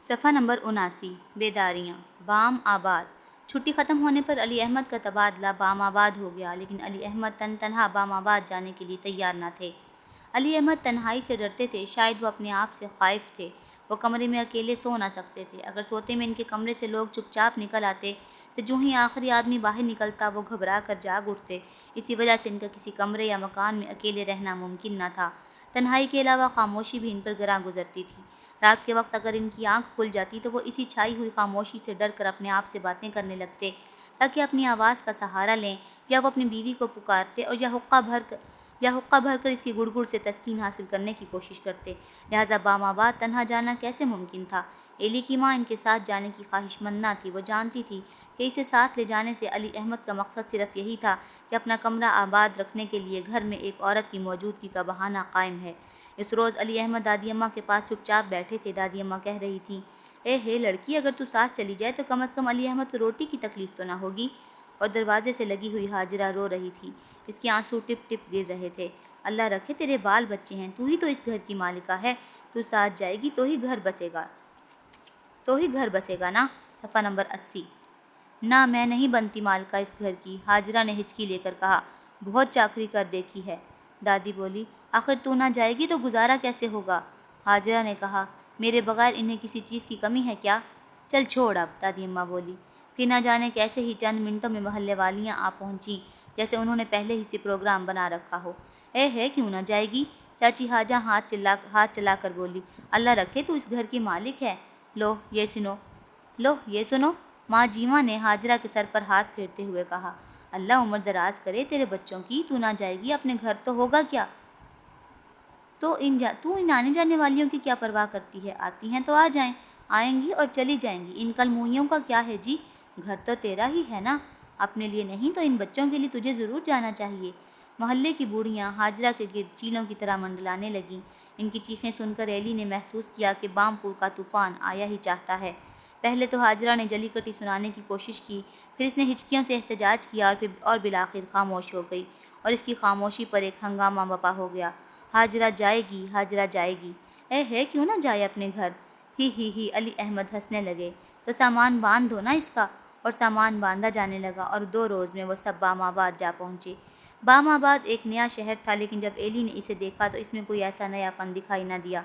صفحہ نمبر 79 بیداریاں بام آباد۔ چھٹی ختم ہونے پر علی احمد کا تبادلہ بام آباد ہو گیا، لیکن علی احمد تنہا بام آباد جانے کے لیے تیار نہ تھے۔ علی احمد تنہائی سے ڈرتے تھے، شاید وہ اپنے آپ سے خائف تھے۔ وہ کمرے میں اکیلے سو نہ سکتے تھے۔ اگر سوتے میں ان کے کمرے سے لوگ چپ چاپ نکل آتے تو جو ہی آخری آدمی باہر نکلتا وہ گھبرا کر جاگ اٹھتے۔ اسی وجہ سے ان کا کسی کمرے یا مکان میں اکیلے رہنا ممکن نہ تھا۔ تنہائی کے علاوہ خاموشی بھی ان پر گراں گزرتی تھی۔ رات کے وقت اگر ان کی آنکھ کھل جاتی تو وہ اسی چھائی ہوئی خاموشی سے ڈر کر اپنے آپ سے باتیں کرنے لگتے تاکہ اپنی آواز کا سہارا لیں، یا وہ اپنی بیوی کو پکارتے اور یا حقہ بھر کر اس کی گڑ گڑ سے تسکین حاصل کرنے کی کوشش کرتے۔ لہٰذا بام آباد تنہا جانا کیسے ممکن تھا؟ ایلی کی ماں ان کے ساتھ جانے کی خواہش مند نہ تھی۔ وہ جانتی تھی کہ اسے ساتھ لے جانے سے علی احمد کا مقصد صرف یہی تھا کہ اپنا کمرہ آباد رکھنے کے لیے گھر میں ایک عورت کی موجودگی کا بہانہ قائم ہے۔ اس روز علی احمد دادی اماں کے پاس چپ چاپ بیٹھے تھے۔ دادی اماں کہہ رہی تھیں، اے ہے لڑکی، اگر تو ساتھ چلی جائے تو کم از کم علی احمد کو روٹی کی تکلیف تو نہ ہوگی۔ اور دروازے سے لگی ہوئی حاجرہ رو رہی تھی، اس کے آنسو ٹپ ٹپ گر رہے تھے۔ اللہ رکھے تیرے بال بچے ہیں، تو ہی تو اس گھر کی مالکہ ہے، تو ساتھ جائے گی تو ہی گھر بسے گا نا۔ صفحہ نمبر 80 نہ میں نہیں بنتی مالکہ اس گھر کی، حاجرہ نے ہچکی لے کر کہا۔ بہت چاکری کر دیکھی ہے۔ دادی بولی، آخر تو نہ جائے گی تو گزارا کیسے ہوگا؟ حاجرہ نے کہا، میرے بغیر انہیں کسی چیز کی کمی ہے کیا؟ چل چھوڑ اب، دادی اماں بولی۔ پھر نہ جانے کیسے ہی چند منٹوں میں محلے والیاں آ پہنچیں، جیسے انہوں نے پہلے ہی سے پروگرام بنا رکھا ہو۔ اے ہے کیوں نہ جائے گی؟ چاچی حاجہ ہاتھ چلا کر بولی، اللہ رکھے تو اس گھر کی مالک ہے۔ لو یہ سنو، ماں جیواں نے حاجرہ کے سر پر ہاتھ پھیرتے ہوئے کہا، اللہ عمر دراز کرے تیرے بچوں کی، تو نہ جائے گی اپنے گھر تو ہوگا کیا؟ تو ان آنے جانے والیوں کی کیا پرواہ کرتی ہے؟ آتی ہیں تو آ جائیں، آئیں گی اور چلی جائیں گی، ان کل موہیوں کا کیا ہے جی؟ گھر تو تیرا ہی ہے نا، اپنے لیے نہیں تو ان بچوں کے لیے تجھے ضرور جانا چاہیے۔ محلے کی بوڑھیاں حاجرہ کے گرد چیلوں کی طرح منڈلانے لگیں۔ ان کی چیخیں سن کر ایلی نے محسوس کیا کہ بام پور کا طوفان آیا ہی چاہتا ہے۔ پہلے تو حاجرہ نے جلی کٹی سنانے کی کوشش کی، پھر اس نے ہچکیوں سے احتجاج کیا اور بالآخر خاموش ہو گئی، اور اس کی خاموشی پر ایک ہنگامہ برپا ہو گیا۔ حاجرہ جائے گی، اے ہے کیوں نہ جائے اپنے گھر؟ ہی علی احمد ہنسنے لگے۔ تو سامان باندھ دو نا اس کا۔ اور سامان باندھا جانے لگا اور 2 روز میں وہ سب بام آباد جا پہنچے۔ بام آباد ایک نیا شہر تھا، لیکن جب ایلی نے اسے دیکھا تو اس میں کوئی ایسا نیا پن دکھائی نہ دیا۔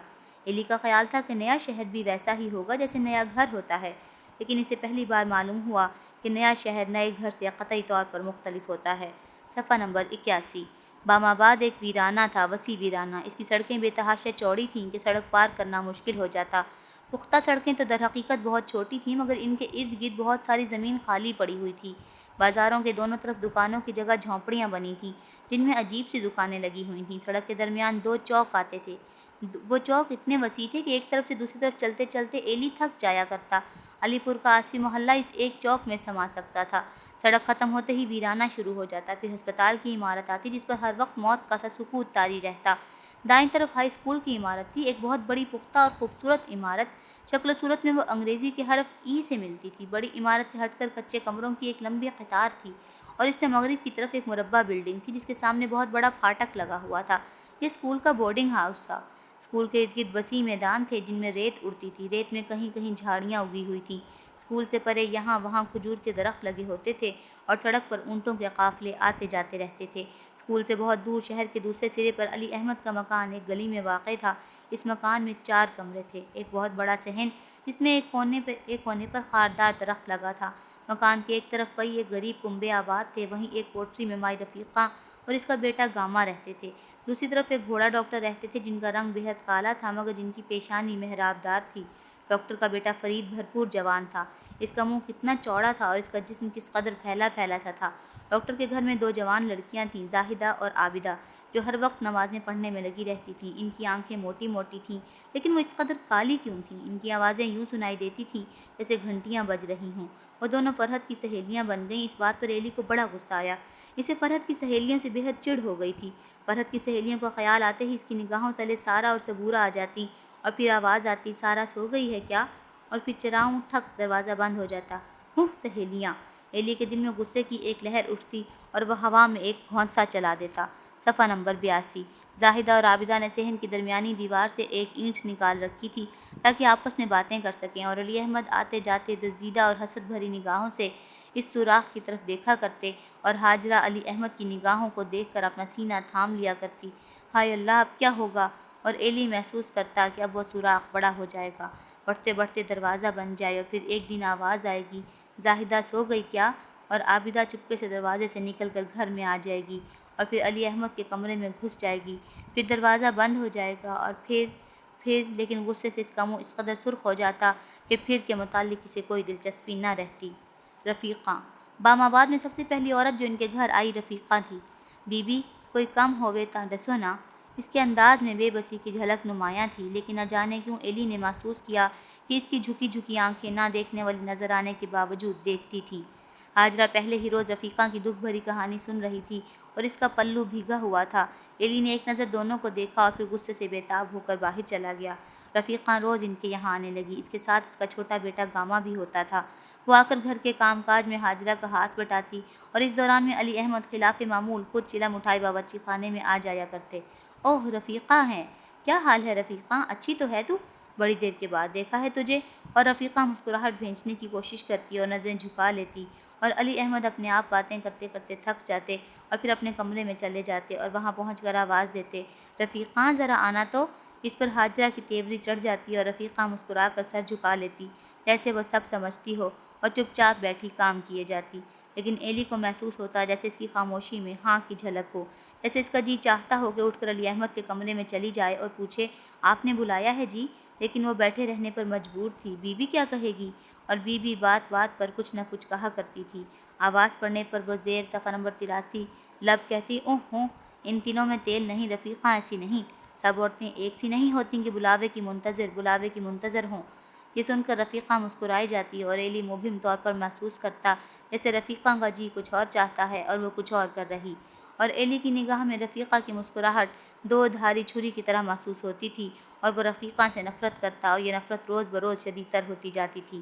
ایلی کا خیال تھا کہ نیا شہر بھی ویسا ہی ہوگا جیسے نیا گھر ہوتا ہے، لیکن اسے پہلی بار معلوم ہوا کہ نیا شہر نئے گھر سے قطعی طور پر مختلف ہوتا ہے۔ صفحہ نمبر 81 بام آباد ایک ویرانہ تھا، وسیع ویرانہ۔ اس کی سڑکیں بے تحاشا چوڑی تھیں کہ سڑک پار کرنا مشکل ہو جاتا۔ پختہ سڑکیں تو در حقیقت بہت چھوٹی تھیں، مگر ان کے ارد گرد بہت ساری زمین خالی پڑی ہوئی تھی۔ بازاروں کے دونوں طرف دکانوں کی جگہ جھونپڑیاں بنی تھیں، جن میں عجیب سی دکانیں لگی ہوئی تھیں۔ سڑک کے درمیان 2 چوک آتے تھے۔ وہ چوک اتنے وسیع تھے کہ ایک طرف سے دوسری طرف چلتے چلتے ایلی تھک جایا کرتا۔ علی پور کا 80 محلہ اس ایک چوک میں سما سکتا تھا۔ سڑک ختم ہوتے ہی ویرانہ شروع ہو جاتا، پھر ہسپتال کی عمارت آتی جس پر ہر وقت موت کا سا سکوت طاری رہتا۔ دائیں طرف ہائی اسکول کی عمارت تھی، ایک بہت بڑی پختہ اور خوبصورت عمارت۔ شکل و صورت میں وہ انگریزی کے حرف ای سے ملتی تھی۔ بڑی عمارت سے ہٹ کر کچے کمروں کی ایک لمبی قطار تھی، اور اس سے مغرب کی طرف ایک مربع بلڈنگ تھی جس کے سامنے بہت بڑا پھاٹک لگا ہوا تھا۔ یہ اسکول کا بورڈنگ ہاؤس تھا۔ اسکول کے ارد گرد وسیع میدان تھے جن میں ریت اڑتی تھی۔ ریت میں کہیں کہیں جھاڑیاں اگی ہوئی تھیں۔ اسکول سے پرے یہاں وہاں کھجور کے درخت لگے ہوتے تھے، اور سڑک پر اونٹوں کے قافلے آتے جاتے رہتے تھے۔ اسکول سے بہت دور شہر کے دوسرے سرے پر علی احمد کا مکان ایک گلی میں واقع تھا۔ اس مکان میں 4 کمرے تھے، ایک بہت بڑا صحن جس میں ایک کونے پر خاردار درخت لگا تھا۔ مکان کے ایک طرف کئی ایک غریب کنبے آباد تھے، وہیں ایک پوٹری میں مائی رفیقہ اور اس کا بیٹا گاما رہتے تھے۔ دوسری طرف ایک گھوڑا ڈاکٹر رہتے تھے جن کا رنگ بےحد کالا تھا، مگر جن کی پیشانی محراب دار تھی۔ ڈاکٹر کا بیٹا فرید بھرپور جوان تھا۔ اس کا منہ کتنا چوڑا تھا اور اس کا جسم کس قدر پھیلا سا تھا۔ ڈاکٹر کے گھر میں 2 جوان لڑکیاں تھیں، زاہدہ اور عابدہ، جو ہر وقت نمازیں پڑھنے میں لگی رہتی تھیں۔ ان کی آنکھیں موٹی موٹی تھیں، لیکن وہ اس قدر کالی کیوں تھیں؟ ان کی آوازیں یوں سنائی دیتی تھیں جیسے گھنٹیاں بج رہی ہوں۔ وہ دونوں فرحت کی سہیلیاں بن گئیں۔ اس بات پر ایلی کو بڑا غصہ آیا۔ اسے فرحت کی سہیلیوں سے بےحد چڑ ہو گئی تھی۔ فرحت کی سہیلیوں کا خیال آتے ہی اس کی نگاہوں تلے سارا اور صبورہ آ جاتی، اور پھر آواز آتی، سارا سو گئی ہے کیا؟ اور پھر چراؤں ٹھک دروازہ بند ہو جاتا۔ سہیلیاں! ایلی کے دل میں غصے کی ایک لہر اٹھتی اور وہ ہوا میں ایک گھونسا چلا دیتا۔ صفحہ نمبر 82 زاہدہ اور عابدہ نے صحن کی درمیانی دیوار سے ایک اینٹ نکال رکھی تھی تاکہ آپس میں باتیں کر سکیں، اور علی احمد آتے جاتے دزدیدہ اور حسد بھری نگاہوں سے اس سوراخ کی طرف دیکھا کرتے، اور ہاجرہ علی احمد کی نگاہوں کو دیکھ کر اپنا سینہ تھام لیا کرتی۔ ہائے اللہ، اب کیا ہوگا؟ اور ایلی محسوس کرتا کہ اب وہ سوراخ بڑا ہو جائے گا، بڑھتے بڑھتے دروازہ بن جائے، اور پھر ایک دن آواز آئے گی، زاہدہ سو گئی کیا؟ اور عابدہ چپکے سے دروازے سے نکل کر گھر میں آ جائے گی، اور پھر علی احمد کے کمرے میں گھس جائے گی، پھر دروازہ بند ہو جائے گا، اور پھر لیکن غصے سے اس کا منہ اس قدر سرخ ہو جاتا کہ پھر کے متعلق اسے کوئی دلچسپی نہ رہتی۔ رفیقہ بام آباد میں سب سے پہلی عورت جو ان کے گھر آئی رفیقہ تھی۔ بی بی کوئی کم ہووے تا دسو نا۔ اس کے انداز میں بے بسی کی جھلک نمایاں تھی، لیکن نہ جانے کیوں ایلی نے محسوس کیا کہ اس کی جھکی جھکی آنکھیں نہ دیکھنے والی نظر آنے کے باوجود دیکھتی تھیں۔ ہاجرہ پہلے ہی روز رفیقہ کی دکھ بھری کہانی سن رہی تھی اور اس کا پلو بھیگا ہوا تھا۔ ایلی نے ایک نظر دونوں کو دیکھا اور پھر غصے سے بے تاب ہو کر باہر چلا گیا۔ رفیقہ روز ان کے یہاں آنے لگی، اس کے ساتھ اس کا چھوٹا بیٹا گاما بھی ہوتا تھا۔ وہ آ کر گھر کے کام کاج میں ہاجرہ کا ہاتھ بٹاتی، اور اس دوران میں علی احمد خلاف معمول خود چلم اٹھائے باورچی خانے میں آ جایا کرتے۔ اوہ رفیقہ ہیں، کیا حال ہے رفیقہ؟ اچھی تو ہے تو؟ بڑی دیر کے بعد دیکھا ہے تجھے۔ اور رفیقہ مسکراہٹ بھینچنے کی کوشش کرتی اور نظریں جھکا لیتی، اور علی احمد اپنے آپ باتیں کرتے کرتے تھک جاتے اور پھر اپنے کمرے میں چلے جاتے اور وہاں پہنچ کر آواز دیتے، رفیقہ ذرا آنا تو۔ اس پر ہاجرہ کی تیوری چڑھ جاتی اور رفیقہ مسکرا کر سر جھکا لیتی جیسے وہ سب سمجھتی ہو، اور چپ چاپ بیٹھی کام کیے جاتی۔ لیکن ایلی کو محسوس ہوتا جیسے اس کی خاموشی میں ہاں کی جھلک ہو، جیسے اس کا جی چاہتا ہو کہ اٹھ کر علی احمد کے کمرے میں چلی جائے اور پوچھے، آپ نے بلایا ہے جی؟ لیکن وہ بیٹھے رہنے پر مجبور تھی، بی بی کیا کہے گی؟ اور بی بی بات بات پر کچھ نہ کچھ کہا کرتی تھی۔ آواز پڑنے پر وہ زیر صفحہ نمبر 83 لب کہتی، اوہ ہوں، ان تینوں میں تیل نہیں رفیقہ، ایسی نہیں، سب عورتیں ایک سی نہیں ہوتیں کہ بلاوے کی منتظر ہوں۔ یہ سن کر رفیقہ مسکرائی جاتی اور ایلی مبہم طور پر محسوس کرتا جیسے رفیقہ کا جی کچھ اور چاہتا ہے اور وہ کچھ اور کر رہی، اور ایلی کی نگاہ میں رفیقہ کی مسکراہٹ دو دھاری چھری کی طرح محسوس ہوتی تھی، اور وہ رفیقہ سے نفرت کرتا، اور یہ نفرت روز بروز شدید تر ہوتی جاتی تھی۔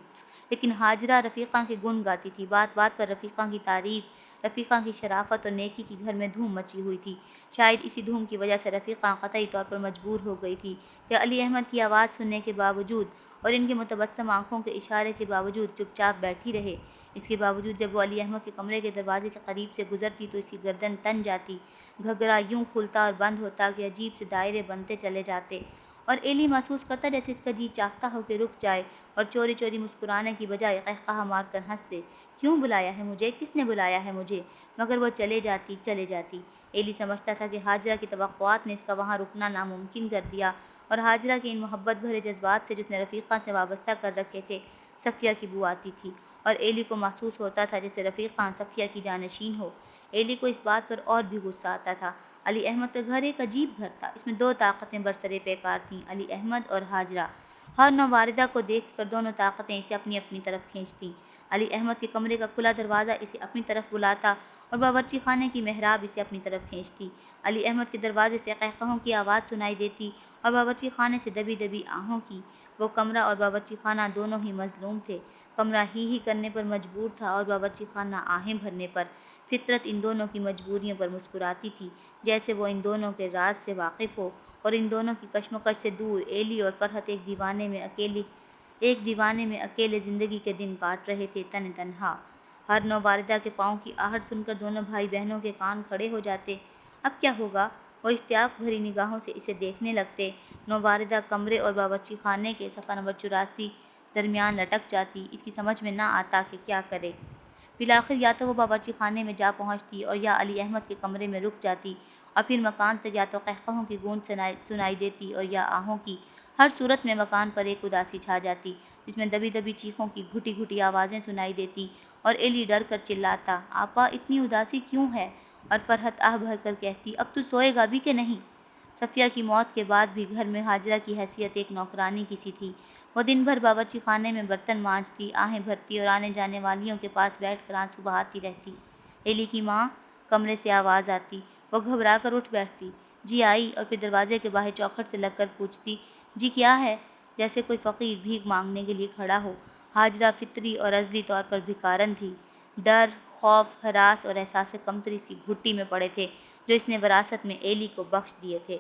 لیکن ہاجرہ رفیقہ کے گن گاتی تھی، بات بات پر رفیقہ کی تعریف، رفیقہ کی شرافت اور نیکی کی گھر میں دھوم مچی ہوئی تھی۔ شاید اسی دھوم کی وجہ سے رفیقہ قطعی طور پر مجبور ہو گئی تھی کہ علی احمد کی آواز سننے کے باوجود اور ان کے متبسم آنکھوں کے اشارے کے باوجود چپ چاپ بیٹھی رہے۔ اس کے باوجود جب وہ علی احمد کے کمرے کے دروازے کے قریب سے گزرتی تو اس کی گردن تن جاتی، گھگھرا یوں کھلتا اور بند ہوتا کہ عجیب سے دائرے بنتے چلے جاتے، اور ایلی محسوس کرتا جیسے اس کا جی چاہتا ہو کہ رک جائے اور چوری چوری مسکرانے کی بجائے قہقہہ مار کر ہنس دے۔ کیوں بلایا ہے مجھے؟ کس نے بلایا ہے مجھے؟ مگر وہ چلے جاتی۔ ایلی سمجھتا تھا کہ ہاجرہ کی توقعات نے اس کا وہاں رکنا ناممکن کر دیا، اور ہاجرہ کے ان محبت بھرے جذبات سے جس نے رفیقہ سے وابستہ کر رکھے تھے، صفیہ کی بو آتی تھی، اور ایلی کو محسوس ہوتا تھا جیسے رفیقہ صفیہ کی جانشین ہو۔ ایلی کو اس بات پر اور بھی غصہ آتا تھا۔ علی احمد کا گھر ایک عجیب گھر تھا، اس میں دو طاقتیں برسر پیکار تھیں، علی احمد اور ہاجرہ۔ ہر نو واردہ کو دیکھ کر دونوں طاقتیں اسے اپنی اپنی طرف کھینچتیں۔ علی احمد کے کمرے کا کھلا دروازہ اسے اپنی طرف بلاتا اور باورچی خانے کی محراب اسے اپنی طرف کھینچتی۔ علی احمد کے دروازے سے قہقہوں کی آواز سنائی دیتی اور باورچی خانے سے دبی دبی آہوں کی۔ وہ کمرہ اور باورچی خانہ دونوں ہی مظلوم تھے، کمرہ ہی کرنے پر مجبور تھا اور باورچی خانہ آہیں بھرنے پر۔ فطرت ان دونوں کی مجبوریوں پر مسکراتی تھی، جیسے وہ ان دونوں کے راز سے واقف ہو، اور ان دونوں کی کشمکش سے دور ایلی اور فرحت ایک دیوانے میں اکیلے زندگی کے دن کاٹ رہے تھے، تنہا۔ ہر نو واردہ کے پاؤں کی آہٹ سن کر دونوں بھائی بہنوں کے کان کھڑے ہو جاتے۔ اب کیا ہوگا؟ وہ اشتیاق بھری نگاہوں سے اسے دیکھنے لگتے۔ نو واردہ کمرے اور باورچی خانے کے صفحہ نمبر 84 درمیان لٹک جاتی، اس کی سمجھ میں نہ آتا کہ کیا کرے۔ بالآخر یا تو وہ باورچی خانے میں جا پہنچتی اور یا علی احمد کے کمرے میں رک جاتی، اور پھر مکان سے یا تو قہقہوں کی گونج سنائی دیتی اور یا آہوں کی۔ ہر صورت میں مکان پر ایک اداسی چھا جاتی، جس میں دبی دبی چیخوں کی گھٹی گھٹی آوازیں سنائی دیتی، اور ایلی ڈر کر چلاتا، آپا اتنی اداسی کیوں ہے؟ اور فرحت آہ بھر کر کہتی، اب تو سوئے گا بھی کہ نہیں؟ صفیہ کی موت کے بعد بھی گھر میں ہاجرہ کی حیثیت ایک نوکرانی کی سی تھی۔ وہ دن بھر باورچی خانے میں برتن مانجتی، آہیں بھرتی اور آنے جانے والیوں کے پاس بیٹھ کر آنسو بہاتی رہتی۔ ایلی کی ماں، کمرے سے آواز آتی، وہ گھبرا کر اٹھ بیٹھتی، جی آئی، اور پھر دروازے کے باہر چوکھٹ سے لگ کر پوچھتی، جی کیا ہے؟ جیسے کوئی فقیر بھیک مانگنے کے لیے کھڑا ہو۔ ہاجرہ فطری اور ازلی طور پر بھکارن تھی۔ ڈر، خوف، ہراس اور احساس کمتری سی گھٹی میں پڑے تھے جو اس نے وراثت میں ایلی کو بخش دیے تھے۔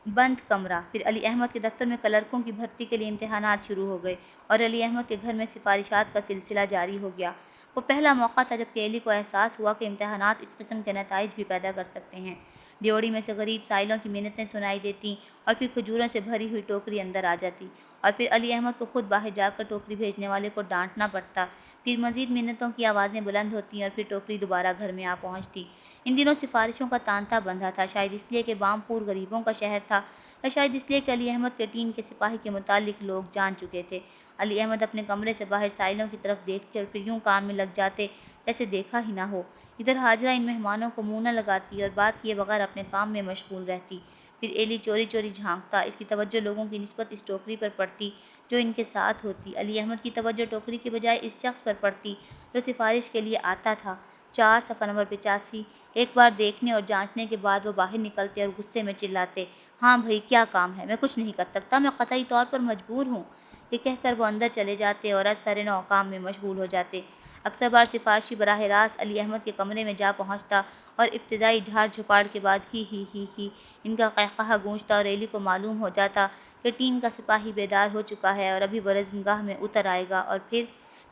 بند کمرہ۔ پھر علی احمد کے دفتر میں کلرکوں کی بھرتی کے لیے امتحانات شروع ہو گئے اور علی احمد کے گھر میں سفارشات کا سلسلہ جاری ہو گیا۔ وہ پہلا موقع تھا جب کہ علی کو احساس ہوا کہ امتحانات اس قسم کے نتائج بھی پیدا کر سکتے ہیں۔ ڈیوڑی میں سے غریب سائلوں کی منتیں سنائی دیتی اور پھر کھجوروں سے بھری ہوئی ٹوکری اندر آ جاتی اور پھر علی احمد کو خود باہر جا کر ٹوکری بھیجنے والے کو ڈانٹنا پڑتا۔ پھر مزید منتوں کی آوازیں بلند ہوتی اور پھر ٹوکری دوبارہ گھر میں آ پہنچتی۔ ان دنوں سفارشوں کا تانتا بندھا تھا، شاید اس لیے کہ بام پور غریبوں کا شہر تھا یا شاید اس لیے کہ علی احمد کے ٹیم کے سپاہی کے متعلق لوگ جان چکے تھے۔ علی احمد اپنے کمرے سے باہر سائلوں کی طرف دیکھتے اور پھر یوں کام میں لگ جاتے جیسے دیکھا ہی نہ ہو۔ ادھر حاجرہ ان مہمانوں کو منہ نہ لگاتی اور بات کیے بغیر اپنے کام میں مشغول رہتی۔ پھر ایلی چوری چوری جھانکتا، اس کی توجہ لوگوں کی نسبت اس ٹوکری پر پڑتی جو ان کے ساتھ ہوتی۔ علی احمد کی توجہ ٹوکری کے بجائے اس شخص پر پڑتی جو سفارش کے لیے آتا تھا، 4 صفحہ نمبر 85۔ ایک بار دیکھنے اور جانچنے کے بعد وہ باہر نکلتے اور غصے میں چلاتے، ہاں بھائی کیا کام ہے، میں کچھ نہیں کر سکتا، میں قطعی طور پر مجبور ہوں۔ یہ کہہ کر وہ اندر چلے جاتے اور ازسر نو کام میں مشغول ہو جاتے۔ اکثر بار سفارشی براہ راست علی احمد کے کمرے میں جا پہنچتا اور ابتدائی جھاڑ جھپاڑ کے بعد ہی ان کا قہقہہ گونجتا اور ایلی کو معلوم ہو جاتا کہ ٹیم کا سپاہی بیدار ہو چکا ہے اور ابھی وہ رزمگاہ میں اتر آئے گا اور پھر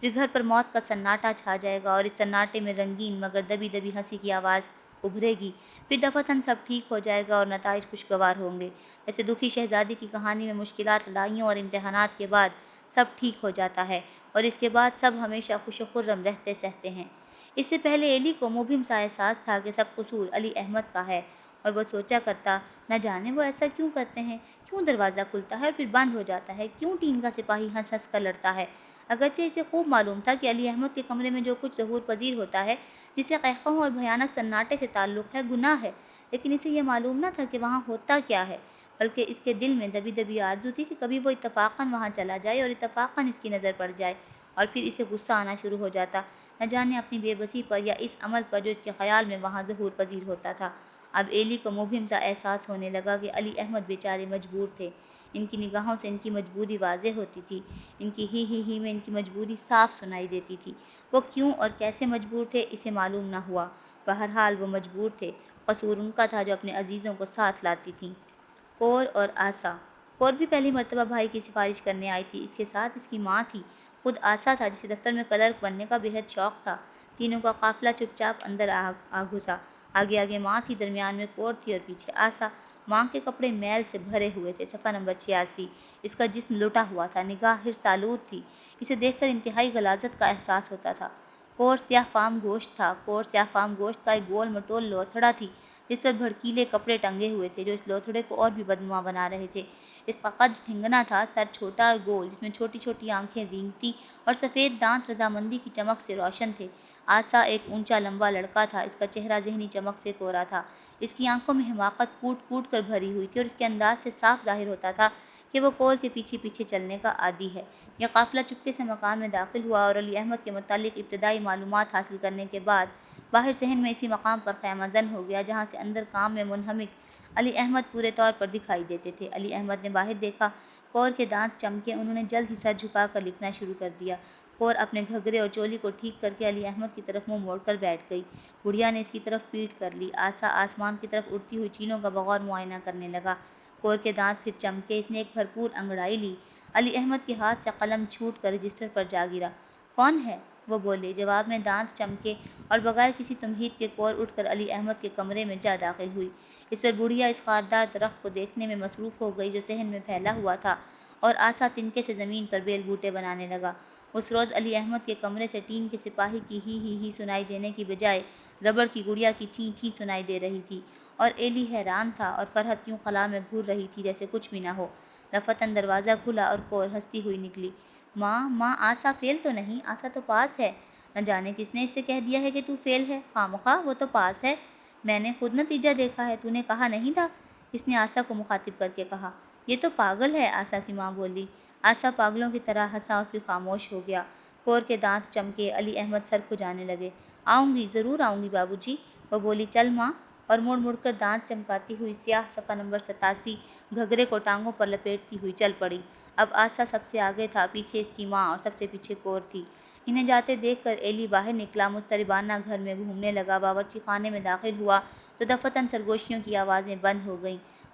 گھر پر موت کا سناٹا چھا جائے گا اور اس سناٹے میں رنگین مگر دبی دبی ہنسی کی آواز ابھرے گی۔ پھر دفعتاً سب ٹھیک ہو جائے گا اور نتائج خوشگوار ہوں گے، جیسے دکھی شہزادی کی کہانی میں مشکلات، لڑائیوں اور امتحانات کے بعد سب ٹھیک ہو جاتا ہے اور اس کے بعد سب ہمیشہ خوش و خرم رہتے سہتے ہیں۔ اس سے پہلے ایلی کو مبہم سا احساس تھا کہ سب قصور علی احمد کا ہے اور وہ سوچا کرتا، نہ جانے وہ ایسا کیوں کرتے ہیں، کیوں دروازہ کھلتا ہے اور پھر بند ہو جاتا ہے، کیوں ٹیم کا سپاہی ہنس ہنس کر لڑتا ہے۔ اگرچہ اسے خوب معلوم تھا کہ علی احمد کے کمرے میں جو کچھ ظہور پذیر ہوتا ہے، جسے قہقہوں اور بھیانک سناٹے سے تعلق ہے، گناہ ہے، لیکن اسے یہ معلوم نہ تھا کہ وہاں ہوتا کیا ہے، بلکہ اس کے دل میں دبی دبی آرزو تھی کہ کبھی وہ اتفاقاً وہاں چلا جائے اور اتفاقاً اس کی نظر پڑ جائے اور پھر اسے غصہ آنا شروع ہو جاتا، نہ جانے اپنی بے بسی پر یا اس عمل پر جو اس کے خیال میں وہاں ظہور پذیر ہوتا تھا۔ اب ایلی کو مبہم سا احساس ہونے لگا کہ علی احمد بیچارے مجبور تھے۔ ان کی نگاہوں سے ان کی مجبوری واضح ہوتی تھی، ان کی ہی میں ان کی مجبوری صاف سنائی دیتی تھی۔ وہ کیوں اور کیسے مجبور تھے اسے معلوم نہ ہوا، بہرحال وہ مجبور تھے۔ قصور ان کا تھا جو اپنے عزیزوں کو ساتھ لاتی تھیں۔ کور اور آسا۔ کور بھی پہلی مرتبہ بھائی کی سفارش کرنے آئی تھی، اس کے ساتھ اس کی ماں تھی، خود آسا تھا جسے دفتر میں کلرک بننے کا بےحد شوق تھا۔ تینوں کا قافلہ چپ چاپ اندر آ گھسا۔ آگے ماں تھی، درمیان میں کور تھی اور پیچھے آسا۔ ماں کے کپڑے میل سے بھرے ہوئے تھے، صفحہ نمبر 86۔ اس کا جسم لٹا ہوا تھا، نگاہ ہرسالود تھی، اسے دیکھ کر انتہائی غلاظت کا احساس ہوتا تھا۔ کور سیاہ فام گوشت تھا، کور سیاہ فام گوشت کا ایک گول مٹول لوتھڑا تھی جس پر بھڑکیلے کپڑے ٹنگے ہوئے تھے جو اس لوتھڑے کو اور بھی بدنما بنا رہے تھے۔ اس کا قد ٹھنگنا تھا، سر چھوٹا اور گول جس میں چھوٹی چھوٹی آنکھیں رینگتی اور سفید دانت رضامندی کی چمک سے روشن تھے۔ آسا ایک اونچا لمبا لڑکا تھا، اس کا چہرہ ذہنی چمک سے کورا تھا، اس کی آنکھوں میں حماقت کوٹ کوٹ کر بھری ہوئی تھی اور اس کے انداز سے صاف ظاہر ہوتا تھا کہ وہ کور کے پیچھے پیچھے چلنے کا عادی ہے۔ یہ قافلہ چپکے سے مکان میں داخل ہوا اور علی احمد کے متعلق ابتدائی معلومات حاصل کرنے کے بعد باہر صحن میں اسی مقام پر خیمہ زن ہو گیا جہاں سے اندر کام میں منہمک علی احمد پورے طور پر دکھائی دیتے تھے۔ علی احمد نے باہر دیکھا، کور کے دانت چمکے، انہوں نے جلد ہی سر جھکا کر لکھنا شروع کر دیا۔ کور اپنے گھگھرے اور چولی کو ٹھیک کر کے علی احمد کی طرف منہ موڑ کر بیٹھ گئی۔ بڑھیا نے اس کی طرف پیٹھ کر لی۔ آسا آسمان کی طرف اڑتی ہوئی چیلوں کا بغور معائنہ کرنے لگا۔ کور کے دانت پھر چمکے، اس نے ایک بھرپور انگڑائی لی۔ علی احمد کے ہاتھ سے قلم چھوٹ کر رجسٹر پر جا گرا۔ کون ہے؟ وہ بولے۔ جواب میں دانت چمکے اور بغیر کسی تمہید کے کور اٹھ کر علی احمد کے کمرے میں جا داخل ہوئی۔ اس پر بڑھیا اس خاردار درخت کو دیکھنے میں مصروف ہو گئی جو صحن میں پھیلا ہوا تھا اور آسا تنکے سے زمین پر بیل بوٹے بنانے لگا۔ اس روز علی احمد کے کمرے سے ٹیم کے سپاہی کی ہی سنائی دینے کی بجائے ربڑ کی گڑیا کی چیں چیں سنائی دے رہی تھی اور ایلی حیران تھا اور فرحت یوں خلا میں گھور رہی تھی جیسے کچھ بھی نہ ہو۔ دفعتاً دروازہ کھلا اور کور ہنستی ہوئی نکلی۔ ماں آسا فیل تو نہیں؟ آسا تو پاس ہے۔ نہ جانے کس نے اس سے کہہ دیا ہے کہ تو فیل ہے، خواہ وہ تو پاس ہے، میں نے خود نتیجہ دیکھا ہے، تو نے کہا نہیں تھا؟ اس نے آسا کو مخاطب کر کے کہا۔ یہ تو پاگل ہے، آسا کی ماں بولی۔ آسا پاگلوں کی طرح ہنسا اور پھر خاموش ہو گیا۔ کور کے دانت چمکے، علی احمد سر کھجانے لگے۔ آؤں گی، ضرور آؤں گی بابو جی، وہ بولی۔ چل ماں، اور مڑ مڑ کر دانت چمکاتی ہوئی سیاہ صفحہ نمبر 87 گھگرے کو ٹانگوں پر لپیٹتی ہوئی چل پڑی۔ اب آسا سب سے آگے تھا، پیچھے اس کی ماں اور سب سے پیچھے کور تھی۔ انہیں جاتے دیکھ کر ایلی باہر نکلا، مضطربانہ گھر میں گھومنے لگا، باورچی خانے میں داخل ہوا تو دفعتاً سرگوشیوں کی آوازیں بند ہو گئیں۔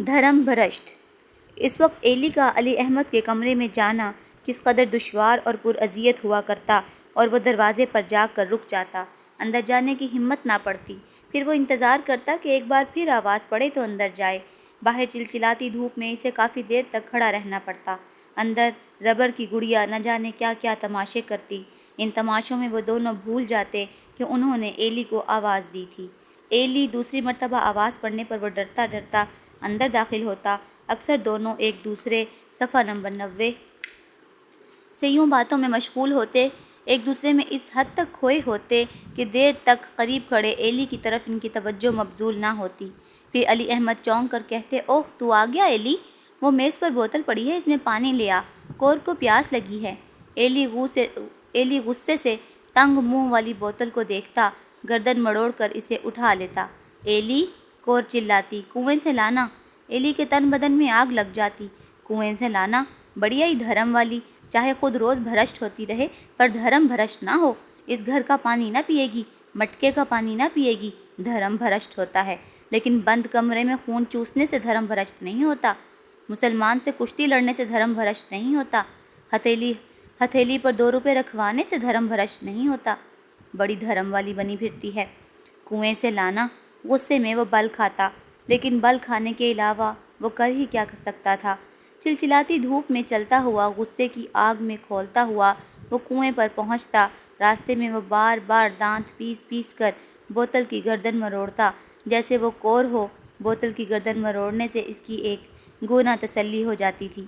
دھرم بھرشٹ۔ اس وقت ایلی کا علی احمد کے کمرے میں جانا کس قدر دشوار اور پراذیت ہوا کرتا، اور وہ دروازے پر جا کر رک جاتا، اندر جانے کی ہمت نہ پڑتی۔ پھر وہ انتظار کرتا کہ ایک بار پھر آواز پڑے تو اندر جائے۔ باہر چلچلاتی دھوپ میں اسے کافی دیر تک کھڑا رہنا پڑتا۔ اندر ربر کی گڑیا نہ جانے کیا کیا تماشے کرتی۔ ان تماشوں میں وہ دونوں بھول جاتے کہ انہوں نے ایلی کو آواز دی تھی۔ ایلی دوسری مرتبہ آواز پڑنے پر وہ ڈرتا ڈرتا اندر داخل ہوتا۔ اکثر دونوں ایک دوسرے صفحہ نمبر 90 سے یوں باتوں میں مشغول ہوتے، ایک دوسرے میں اس حد تک کھوئے ہوتے کہ دیر تک قریب کھڑے ایلی کی طرف ان کی توجہ مبذول نہ ہوتی۔ پھر علی احمد چونک کر کہتے، اوہ تو آ گیا ایلی، وہ میز پر بوتل پڑی ہے، اس میں پانی لے آ، کور کو پیاس لگی ہے۔ ایلی غصے سے تنگ منہ والی بوتل کو دیکھتا، گردن مڑوڑ کر اسے اٹھا لیتا۔ ایلی، کور چلاتی، کنویں سے لانا۔ ایلی کے تن بدن میں آگ لگ جاتی۔ کنویں سے لانا؟ بڑی آئی دھرم والی، چاہے خود روز بھرشٹ ہوتی رہے پر دھرم بھرشٹ نہ ہو۔ اس گھر کا پانی نہ پیے گی، مٹکے کا پانی نہ پیے گی، دھرم بھرشٹ ہوتا ہے۔ لیکن بند کمرے میں خون چوسنے سے دھرم بھرشٹ نہیں ہوتا، مسلمان سے کشتی لڑنے سے دھرم بھرشٹ نہیں ہوتا، ہتھیلی پر 2 روپے رکھوانے سے دھرم بھرشٹ نہیں ہوتا۔ بڑی دھرم والی بنی پھرتی ہے۔ کنویں سے لانا؟ غصے میں وہ بل کھاتا، لیکن بل کھانے کے علاوہ وہ کر ہی کیا سکتا تھا۔ چلچلاتی دھوپ میں چلتا ہوا، غصے کی آگ میں کھولتا ہوا وہ کنویں پر پہنچتا۔ راستے میں وہ بار بار دانت پیس پیس کر بوتل کی گردن مروڑتا، جیسے وہ کور ہو۔ بوتل کی گردن مروڑنے سے اس کی ایک گونا تسلی ہو جاتی تھی۔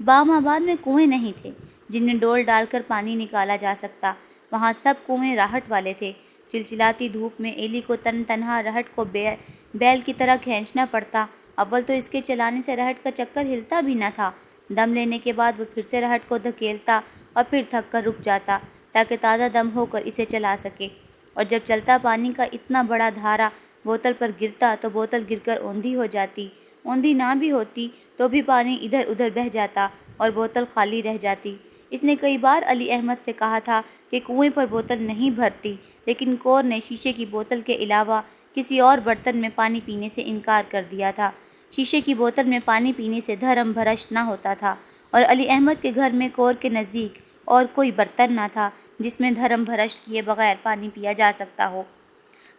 بام آباد میں کنویں نہیں تھے جن میں ڈول ڈال کر پانی نکالا جا سکتا، وہاں سب کنویں راہٹ والے تھے۔ چلچلاتی دھوپ میں ایلی کو تنہا رہٹ کو بیل کی طرح کھینچنا پڑتا۔ اول تو اس کے چلانے سے رہٹ کا چکر ہلتا بھی نہ تھا۔ دم لینے کے بعد وہ پھر سے رہٹ کو دھکیلتا اور پھر تھک کر رک جاتا تاکہ تازہ دم ہو کر اسے چلا سکے۔ اور جب چلتا پانی کا اتنا بڑا دھارا بوتل پر گرتا تو بوتل گر کر اوندھی ہو جاتی، اوندھی نہ بھی ہوتی تو بھی پانی ادھر ادھر بہہ جاتا اور بوتل خالی رہ جاتی۔ اس نے کئی بار علی احمد سے کہا تھا کہ کنویں پر بوتل نہیں بھرتی، لیکن کور نے شیشے کی بوتل کے علاوہ کسی اور برتن میں پانی پینے سے انکار کر دیا تھا۔ شیشے کی بوتل میں پانی پینے سے دھرم بھرشٹ نہ ہوتا تھا، اور علی احمد کے گھر میں کور کے نزدیک اور کوئی برتن نہ تھا جس میں دھرم بھرشٹ کیے بغیر پانی پیا جا سکتا ہو۔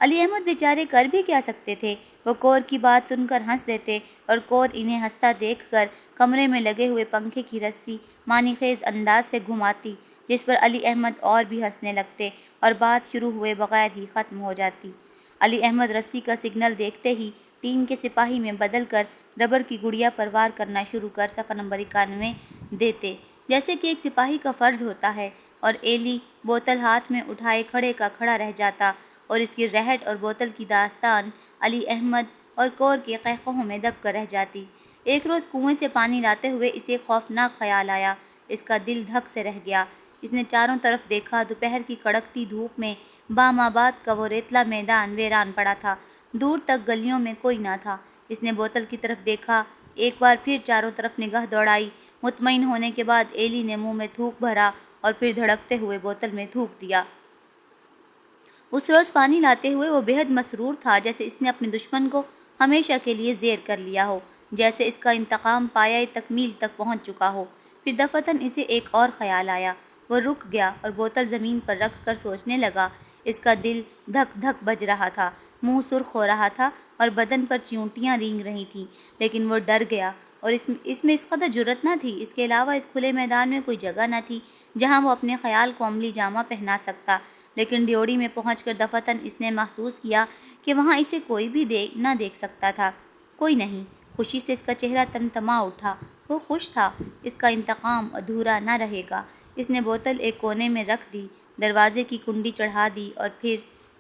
علی احمد بیچارے کر بھی کیا سکتے تھے؟ وہ کور کی بات سن کر ہنس دیتے، اور کور انہیں ہنستا دیکھ کر کمرے میں لگے ہوئے پنکھے کی رسی معنی خیز انداز سے گھماتی، جس پر علی احمد اور بھی ہنسنے لگتے اور بات شروع ہوئے بغیر ہی ختم ہو جاتی۔ علی احمد رسی کا سگنل دیکھتے ہی ٹین کے سپاہی میں بدل کر ربر کی گڑیا پر وار کرنا شروع کر صفحہ نمبر 91 دیتے، جیسے کہ ایک سپاہی کا فرض ہوتا ہے، اور ایلی بوتل ہاتھ میں اٹھائے کھڑے کا کھڑا رہ جاتا، اور اس کی رہٹ اور بوتل کی داستان علی احمد اور کور کے قہقہوں میں دب کر رہ جاتی۔ ایک روز کنویں سے پانی لاتے ہوئے اسے خوفناک خیال آیا۔ اس کا دل دھک سے رہ گیا۔ اس نے چاروں طرف دیکھا۔ دوپہر کی کڑکتی دھوپ میں بام آباد کا وہ ریتلا میدان ویران پڑا تھا، دور تک گلیوں میں کوئی نہ تھا۔ اس نے بوتل کی طرف دیکھا، ایک بار پھر چاروں طرف نگاہ دوڑائی۔ مطمئن ہونے کے بعد ایلی نے منہ میں تھوک بھرا اور پھر دھڑکتے ہوئے بوتل میں تھوک دیا۔ اس روز پانی لاتے ہوئے وہ بے حد مسرور تھا، جیسے اس نے اپنے دشمن کو ہمیشہ کے لیے زیر کر لیا ہو، جیسے اس کا انتقام پایۂ تکمیل تک پہنچ چکا ہو۔ پھر دفتن اسے ایک اور خیال آیا۔ وہ رک گیا اور بوتل زمین پر رکھ کر سوچنے لگا۔ اس کا دل دھک دھک بج رہا تھا، منہ سرخ ہو رہا تھا اور بدن پر چیونٹیاں رینگ رہی تھیں، لیکن وہ ڈر گیا، اور اس میں اس قدر جرأت نہ تھی۔ اس کے علاوہ اس کھلے میدان میں کوئی جگہ نہ تھی جہاں وہ اپنے خیال کو عملی جامہ پہنا سکتا۔ لیکن ڈیوڑی میں پہنچ کر دفتن اس نے محسوس کیا کہ وہاں اسے کوئی بھی نہ دیکھ سکتا تھا۔ کوئی نہیں۔ خوشی سے اس کا چہرہ تمتما اٹھا۔ وہ خوش تھا، اس کا انتقام ادھورا نہ رہے گا۔ اس نے بوتل ایک کونے میں رکھ دی، دروازے کی کنڈی چڑھا دی، اور پھر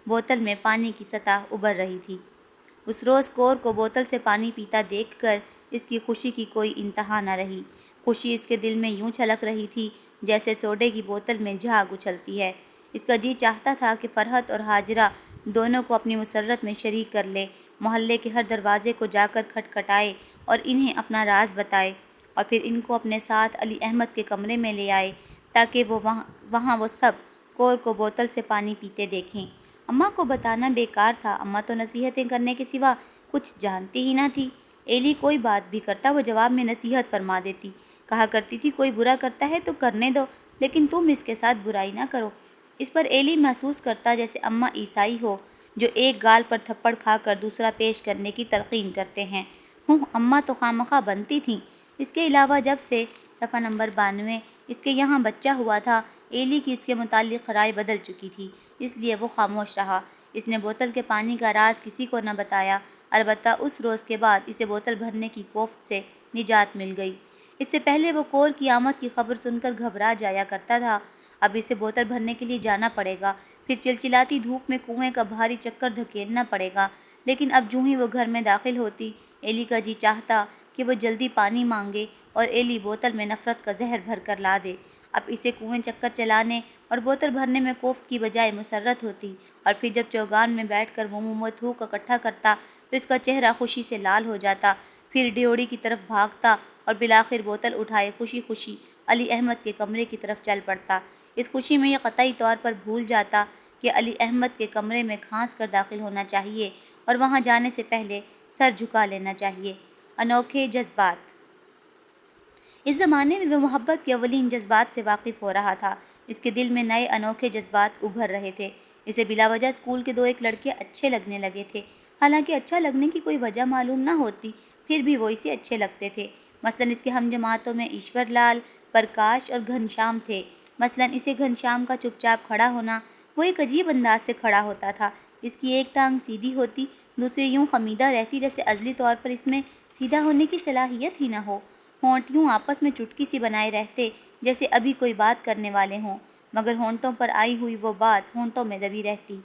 بوتل میں پانی کی سطح ابھر رہی تھی۔ اس روز کور کو بوتل سے پانی پیتا دیکھ کر اس کی خوشی کی کوئی انتہا نہ رہی۔ خوشی اس کے دل میں یوں چھلک رہی تھی جیسے سوڈے کی بوتل میں جھاگ اچھلتی ہے۔ اس کا جی چاہتا تھا کہ فرحت اور ہاجرہ دونوں کو اپنی مسرت میں شریک کر لے، محلے کے ہر دروازے کو جا کر کھٹکھٹائے اور انہیں اپنا راز بتائے، اور پھر ان کو اپنے ساتھ علی احمد کے کمرے میں لے آئے تاکہ وہاں وہ سب کور کو بوتل سے پانی پیتے دیکھیں۔ اماں کو بتانا بیکار تھا، اماں تو نصیحتیں کرنے کے سوا کچھ جانتی ہی نہ تھی۔ ایلی کوئی بات بھی کرتا وہ جواب میں نصیحت فرما دیتی، کہا کرتی تھی کوئی برا کرتا ہے تو کرنے دو، لیکن تم اس کے ساتھ برائی نہ کرو۔ اس پر ایلی محسوس کرتا جیسے اماں عیسائی ہو جو ایک گال پر تھپڑ کھا کر دوسرا پیش کرنے کی تلقین کرتے ہیں۔ اماں تو خواہ بنتی تھیں۔ اس کے علاوہ جب سے صفحہ نمبر 92 اس کے یہاں بچہ ہوا تھا، ایلی کی اس کے متعلق رائے بدل چکی تھی، اس لیے وہ خاموش رہا۔ اس نے بوتل کے پانی کا راز کسی کو نہ بتایا، البتہ اس روز کے بعد اسے بوتل بھرنے کی کوفت سے نجات مل گئی۔ اس سے پہلے وہ کور کی آمد کی خبر سن کر گھبرا جایا کرتا تھا، اب اسے بوتل بھرنے کے لیے جانا پڑے گا، پھر چلچلاتی دھوپ میں کنویں کا بھاری چکر دھکیلنا پڑے گا۔ لیکن اب جوں ہی وہ گھر میں داخل ہوتی، ایلی کا جی چاہتا کہ وہ جلدی پانی مانگے اور ایلی بوتل میں نفرت کا زہر بھر کر لا دے۔ اب اسے کنویں چکر چلانے اور بوتل بھرنے میں کوفت کی بجائے مسرت ہوتی، اور پھر جب چوگان میں بیٹھ کر وہ منہ تھوک اکٹھا کرتا تو اس کا چہرہ خوشی سے لال ہو جاتا، پھر ڈیوڑی کی طرف بھاگتا اور بالآخر بوتل اٹھائے خوشی خوشی علی احمد کے کمرے کی طرف چل پڑتا۔ اس خوشی میں یہ قطعی طور پر بھول جاتا کہ علی احمد کے کمرے میں کھانس کر داخل ہونا چاہیے اور وہاں جانے سے پہلے سر جھکا لینا چاہیے۔ انوکھے جذبات۔ اس زمانے میں وہ محبت کے اولین جذبات سے واقف ہو رہا تھا۔ اس کے دل میں نئے انوکھے جذبات ابھر رہے تھے۔ اسے بلا وجہ اسکول کے 2 لڑکے اچھے لگنے لگے تھے، حالانکہ اچھا لگنے کی کوئی وجہ معلوم نہ ہوتی، پھر بھی وہ اسے اچھے لگتے تھے۔ مثلاً اس کے ہم جماعتوں میں ایشور لال، پرکاش اور گھنشام تھے۔ مثلاً اسے گھنشام کا چپ چاپ کھڑا ہونا، وہ ایک عجیب انداز سے کھڑا ہوتا تھا، اس کی ایک ٹانگ سیدھی ہوتی، دوسری یوں خمیدہ رہتی جیسے ازلی طور پر اس میں سیدھا ہونے کی صلاحیت ہی نہ ہو۔ ہونٹ یوں آپس میں چٹکی سی بنائے رہتے جیسے ابھی کوئی بات کرنے والے ہوں، مگر ہونٹوں پر آئی ہوئی وہ بات ہونٹوں میں دبی رہتی۔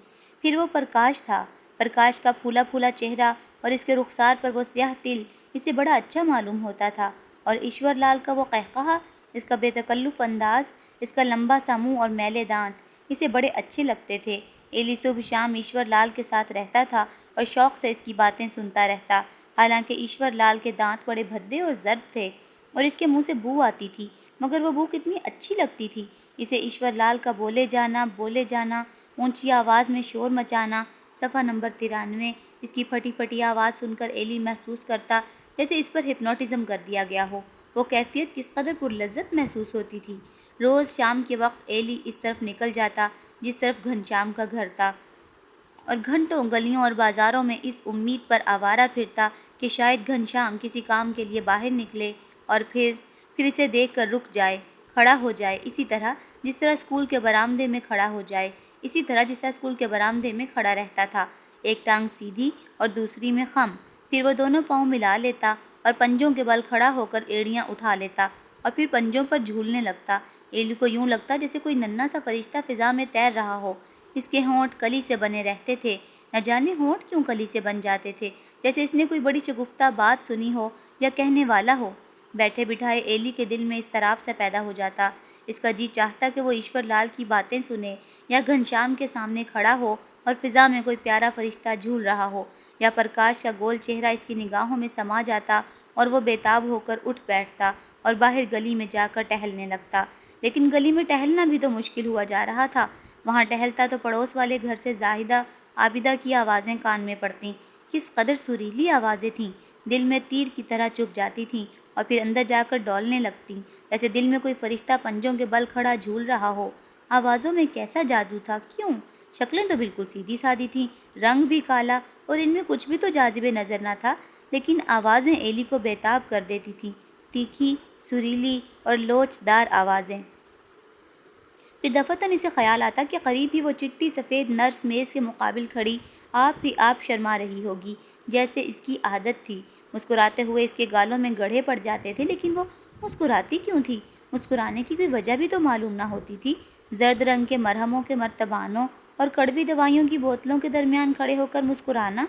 پھر وہ پرکاش تھا۔ پرکاش کا پھولا پھولا چہرہ اور اس کے رخسار پر وہ سیاہ تل اسے بڑا اچھا معلوم ہوتا تھا، اور ایشور لال کا وہ قہقہا، اس کا بے تکلف انداز، اس کا لمبا سا منہ اور میلے دانت اسے بڑے اچھے لگتے تھے۔ ایلی صبح شام ایشور لال کے ساتھ رہتا تھا اور شوق سے اس کی باتیں سنتا رہتا، حالانکہ ایشور لال کے دانت بڑے بھدے اور زرد تھے اور اس کے منہ سے بو آتی تھی، مگر وہ بو کتنی اچھی لگتی تھی۔ اسے ایشور لال کا بولے جانا، اونچی آواز میں شور مچانا۔ صفحہ نمبر 93 اس کی پھٹی پھٹی آواز سن کر ایلی محسوس کرتا جیسے اس پر ہپنوٹزم کر دیا گیا ہو۔ وہ کیفیت کس قدر پرلذت محسوس ہوتی تھی۔ روز شام کے وقت ایلی اس طرف نکل جاتا جس طرف گھنشام کا گھر تھا، اور گھنٹوں گلیوں اور بازاروں میں اس امید پر آوارہ پھرتا کہ شاید گھنشام کسی کام کے لیے باہر نکلے اور پھر اسے دیکھ کر رک جائے، کھڑا ہو جائے، اسی طرح جس طرح اسکول کے برآمدے میں کھڑا رہتا تھا، ایک ٹانگ سیدھی اور دوسری میں خم، پھر وہ دونوں پاؤں ملا لیتا اور پنجوں کے بل کھڑا ہو کر ایڑیاں اٹھا لیتا اور پھر پنجوں پر جھولنے لگتا۔ ایلی کو یوں لگتا جیسے کوئی ننھا سا فرشتہ فضا میں تیر رہا ہو۔ اس کے ہونٹ کلی سے بنے رہتے تھے، نہ جانے ہونٹ کیوں کلی سے بن جاتے تھے، جیسے اس نے کوئی بڑی شگفتہ بات سنی ہو یا کہنے والا ہو۔ بیٹھے بٹھائے ایلی کے دل میں اضطراب سا پیدا ہو جاتا۔ اس کا جی چاہتا کہ وہ ایشور لال کی باتیں سنے، یا گھنشام کے سامنے کھڑا ہو اور فضا میں کوئی پیارا فرشتہ جھول رہا ہو، یا پرکاش کا گول چہرہ اس کی نگاہوں میں سما جاتا اور وہ بےتاب ہو کر اٹھ بیٹھتا اور باہر گلی میں جا کر ٹہلنے لگتا۔ لیکن گلی میں ٹہلنا بھی تو مشکل ہوا جا رہا تھا۔ وہاں ٹہلتا تو پڑوس والے گھر سے زاہدہ عابدہ کی آوازیں کان میں پڑتیں۔ کس قدر سریلی آوازیں تھیں، دل میں تیر کی طرح چبھ جاتی تھیں اور پھر اندر جا کر ڈولنے لگتیں، جیسے دل میں کوئی فرشتہ پنجوں کے بل کھڑا جھول رہا ہو۔ آوازوں میں کیسا جادو تھا، کیوں؟ شکلیں تو بالکل سیدھی سادی تھیں، رنگ بھی کالا، اور ان میں کچھ بھی تو جاذب نظر نہ تھا، لیکن آوازیں ایلی کو بےتاب کر دیتی تھیں، تیکھی، سریلی اور لوچ دار آوازیں۔ پھر دفعتاً اسے خیال آتا کہ قریب ہی وہ چٹی سفید نرس میز کے مقابل کھڑی آپ ہی آپ شرما رہی ہوگی، جیسے اس کی عادت تھی۔ مسکراتے ہوئے اس کے گالوں میں گڑھے پڑ جاتے تھے، لیکن وہ مسکراتی کیوں تھی؟ مسکرانے کی کوئی وجہ بھی تو معلوم نہ ہوتی تھی۔ زرد رنگ کے مرہموں کے مرتبانوں اور کڑوی دوائیوں کی بوتلوں کے درمیان کھڑے ہو کر مسکرانا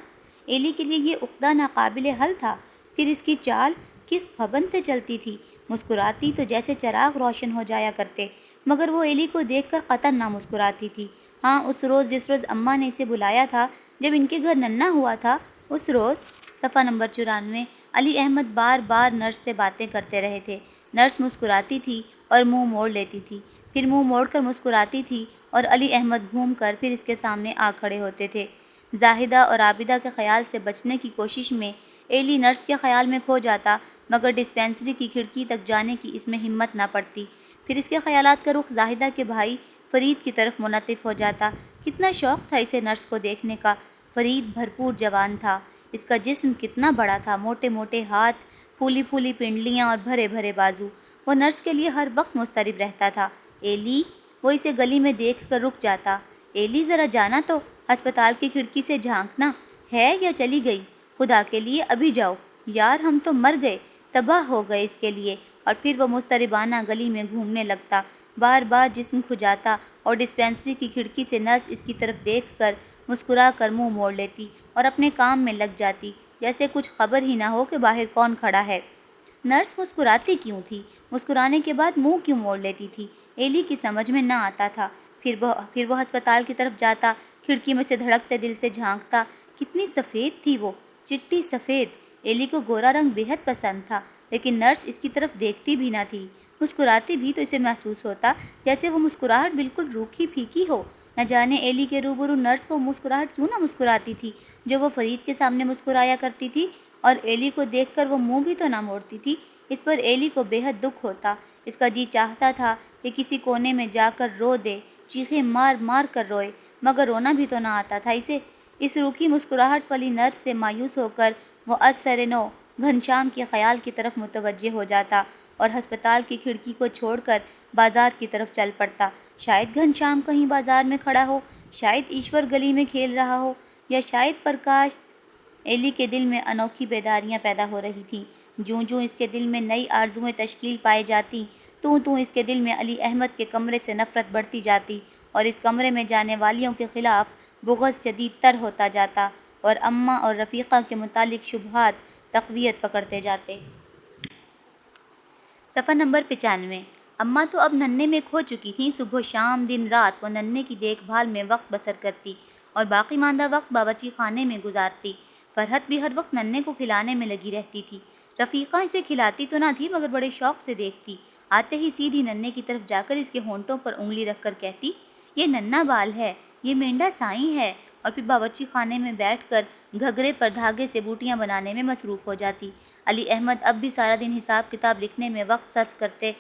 ایلی کے لیے یہ عقدہ ناقابل حل تھا۔ پھر اس کی چال کس پھبن سے چلتی تھی، مسکراتی تو جیسے چراغ روشن ہو جایا کرتے، مگر وہ ایلی کو دیکھ کر قطعاً نہ مسکراتی تھی۔ ہاں، اس روز جس روز اماں نے اسے بلایا تھا، جب ان کے گھر ننھا ہوا تھا، اس روز صفحہ نمبر 94 علی احمد بار بار نرس سے باتیں کرتے رہے تھے۔ نرس مسکراتی تھی اور منہ موڑ لیتی تھی، پھر منہ موڑ کر مسکراتی تھی اور علی احمد گھوم کر پھر اس کے سامنے آ کھڑے ہوتے تھے۔ زاہدہ اور عابدہ کے خیال سے بچنے کی کوشش میں ایلی نرس کے خیال میں کھو جاتا، مگر ڈسپینسری کی کھڑکی تک جانے کی اس میں ہمت نہ پڑتی۔ پھر اس کے خیالات کا رخ زاہدہ کے بھائی فرید کی طرف منعطف ہو جاتا۔ کتنا شوق تھا اسے نرس کو دیکھنے کا۔ فرید بھرپور جوان تھا، اس کا جسم کتنا بڑا تھا، موٹے موٹے ہاتھ، پھولی پھولی پنڈلیاں اور بھرے بھرے بازو۔ وہ نرس کے لیے ہر وقت مضطرب رہتا تھا۔ ایلی، وہ اسے گلی میں دیکھ کر رک جاتا۔ ایلی ذرا جانا تو، ہسپتال کی کھڑکی سے جھانکنا، ہے یا چلی گئی؟ خدا کے لیے ابھی جاؤ، یار ہم تو مر گئے، تباہ ہو گئے اس کے لیے۔ اور پھر وہ مضطربانہ گلی میں گھومنے لگتا، بار بار جسم کھجاتا اور ڈسپینسری کی کھڑکی سے نرس اس کی طرف دیکھ کر مسکرا کر منہ موڑ لیتی اور اپنے کام میں لگ جاتی، جیسے کچھ خبر ہی نہ ہو کہ باہر کون کھڑا ہے۔ نرس مسکراتی کیوں تھی؟ مسکرانے کے بعد منہ کیوں موڑ لیتی تھی؟ ایلی کی سمجھ میں نہ آتا تھا۔ پھر وہ ہسپتال کی طرف جاتا، کھڑکی میں سے دھڑکتے دل سے جھانکتا۔ کتنی سفید تھی وہ، چٹی سفید۔ ایلی کو گورا رنگ بےحد پسند تھا، لیکن نرس اس کی طرف دیکھتی بھی نہ تھی۔ مسکراتی بھی تو اسے محسوس ہوتا جیسے وہ مسکراہٹ بالکل روکھی پھیکی ہو۔ نہ جانے ایلی کے روبرو نرس وہ مسکراہٹ کیوں نہ مسکراتی تھی جو وہ فرید کے سامنے مسکرایا کرتی تھی، اور ایلی کو دیکھ کر وہ منہ بھی تو نہ موڑتی تھی۔ اس پر ایلی کو بے حد دکھ ہوتا۔ اس کا جی چاہتا تھا کہ کسی کونے میں جا کر رو دے، چیخیں مار مار کر روئے، مگر رونا بھی تو نہ آتا تھا اسے۔ اس روکھی مسکراہٹ والی نرس سے مایوس ہو کر وہ از سر نو گھنشیام کے خیال کی طرف متوجہ ہو جاتا اور ہسپتال کی کھڑکی کو چھوڑ کر بازار کی طرف چل پڑتا۔ شاید گھنشیام کہیں بازار میں کھڑا ہو، شاید ایشور گلی میں کھیل رہا ہو، یا شاید پرکاش۔ ایلی کے دل میں انوکھی بیداریاں پیدا ہو رہی تھیں۔ جوں جوں اس کے دل میں نئی آرزوئیں تشکیل پائی جاتی، توں اس کے دل میں علی احمد کے کمرے سے نفرت بڑھتی جاتی اور اس کمرے میں جانے والیوں کے خلاف بغض شدید تر ہوتا جاتا اور اماں اور رفیقہ کے متعلق شبہات تقویت پکڑتے جاتے۔ صفحہ نمبر 95۔ اماں تو اب ننھے میں کھو چکی تھیں۔ صبح و شام دن رات وہ ننھے کی دیکھ بھال میں وقت بسر کرتی اور باقی ماندہ وقت باورچی خانے میں گزارتی۔ فرحت بھی ہر وقت ننھے کو کھلانے میں لگی رہتی تھی۔ رفیقہ اسے کھلاتی تو نہ تھی مگر بڑے شوق سے دیکھتی۔ آتے ہی سیدھی ننھے کی طرف جا کر اس کے ہونٹوں پر انگلی رکھ کر کہتی، یہ ننھا بال ہے، یہ مینڈا سائیں ہے، اور پھر باورچی خانے میں بیٹھ کر گھگھرے پر دھاگے سے بوٹیاں بنانے میں مصروف ہو جاتی۔ علی احمد اب بھی سارا دن حساب کتاب لکھنے میں وقت صرف کرتے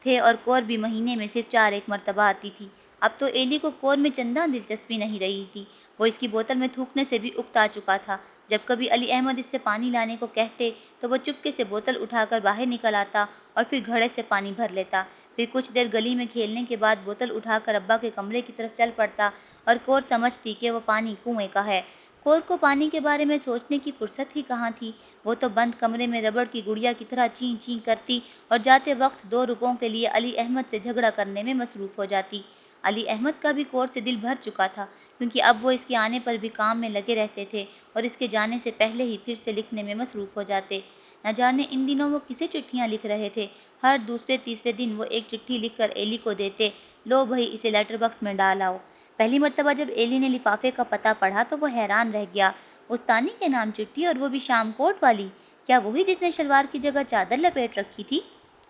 تھے اور کور بھی مہینے میں صرف 4 مرتبہ آتی تھی۔ اب تو ایلی کو کور میں چندہ دلچسپی نہیں رہی تھی۔ وہ اس کی بوتل میں تھوکنے سے بھی اکتا چکا تھا۔ جب کبھی علی احمد اس سے پانی لانے کو کہتے تو وہ چپکے سے بوتل اٹھا کر باہر نکل آتا اور پھر گھڑے سے پانی بھر لیتا۔ پھر کچھ دیر گلی میں کھیلنے کے بعد بوتل اٹھا کر ابا کے کمرے کی طرف چل پڑتا اور کور سمجھتی کہ وہ پانی کنویں کا ہے۔ کور کو پانی کے بارے میں سوچنے کی فرصت ہی کہاں تھی۔ وہ تو بند کمرے میں ربڑ کی گڑیا کی طرح چین چین کرتی اور جاتے وقت 2 روپوں کے لیے علی احمد سے جھگڑا کرنے میں مصروف ہو جاتی۔ علی احمد کا بھی کور سے دل بھر چکا تھا، کیونکہ اب وہ اس کے آنے پر بھی کام میں لگے رہتے تھے اور اس کے جانے سے پہلے ہی پھر سے لکھنے میں مصروف ہو جاتے۔ نہ جانے ان دنوں وہ کسے چٹھیاں لکھ رہے تھے۔ ہر دوسرے تیسرے دن وہ ایک چٹھی لکھ کر ایلی کو دیتے، لو بھائی اسے لیٹر باکس میں ڈال آؤ۔ پہلی مرتبہ جب ایلی نے لفافے کا پتہ پڑھا تو وہ حیران رہ گیا۔ استانی کے نام چٹھی، اور وہ بھی شام کوٹ والی؟ کیا وہی جس نے شلوار کی جگہ چادر لپیٹ رکھی تھی؟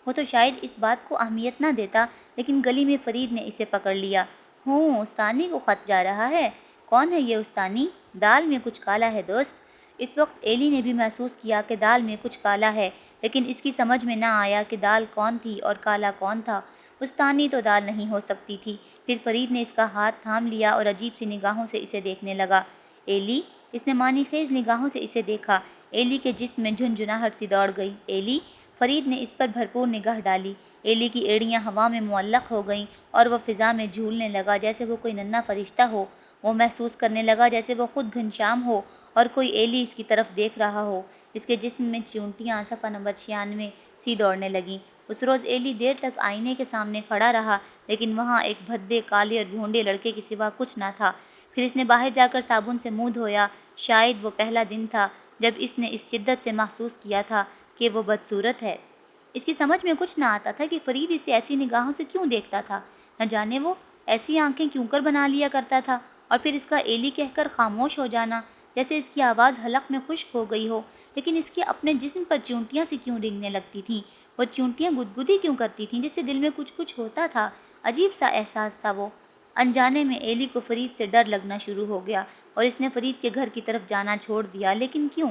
وہ تو شاید اس بات کو اہمیت نہ دیتا، لیکن گلی میں فرید نے اسے پکڑ لیا۔ ہوں، استانی کو خط جا رہا ہے۔ کون ہے یہ استانی؟ دال میں کچھ کالا ہے دوست۔ اس وقت ایلی نے بھی محسوس کیا کہ دال میں کچھ کالا ہے، لیکن اس کی سمجھ میں نہ آیا کہ دال کون تھی اور کالا کون تھا۔ استانی تو دال نہیں ہو سکتی تھی۔ پھر فرید نے اس کا ہاتھ تھام لیا اور عجیب سی نگاہوں سے اسے دیکھنے لگا۔ ایلی، اس نے معنی خیز نگاہوں سے اسے دیکھا۔ ایلی کے جسم میں جھنجھناہٹ سی دوڑ گئی۔ ایلی، فرید نے اس پر بھرپور نگاہ ڈالی۔ ایلی کی ایڑیاں ہوا میں معلق ہو گئیں اور وہ فضا میں جھولنے لگا جیسے وہ کوئی ننھا فرشتہ ہو۔ وہ محسوس کرنے لگا جیسے وہ خود گھنشیام ہو اور کوئی ایلی اس کی طرف دیکھ رہا ہو۔ اس کے جسم میں چیونٹیاں صفحہ نمبر 96 سی دوڑنے لگیں۔ اس روز ایلی دیر تک آئینے کے سامنے کھڑا رہا، لیکن وہاں ایک بھدے کالے اور بھونڈے لڑکے کے سوا کچھ نہ تھا۔ پھر اس نے باہر جا کر صابن سے منہ دھویا۔ شاید وہ پہلا دن تھا جب اس نے اس شدت سے محسوس کیا تھا کہ وہ بدصورت ہے۔ اس کی سمجھ میں کچھ نہ آتا تھا کہ فرید اسے ایسی نگاہوں سے کیوں دیکھتا تھا۔ نہ جانے وہ ایسی آنکھیں کیوں کر بنا لیا کرتا تھا، اور پھر اس کا ایلی کہہ کر خاموش ہو جانا، جیسے اس کی آواز حلق میں خشک ہو گئی ہو۔ لیکن اس کے اپنے جسم پر چیونٹیاں سی کیوں رینگنے لگتی تھیں؟ وہ چیونٹیاں گدگدی کیوں کرتی تھیں جس سے دل میں کچھ ہوتا تھا؟ عجیب سا احساس تھا وہ۔ انجانے میں ایلی کو فرید سے ڈر لگنا شروع ہو گیا اور اس نے فرید کے گھر کی طرف جانا چھوڑ دیا۔ لیکن کیوں؟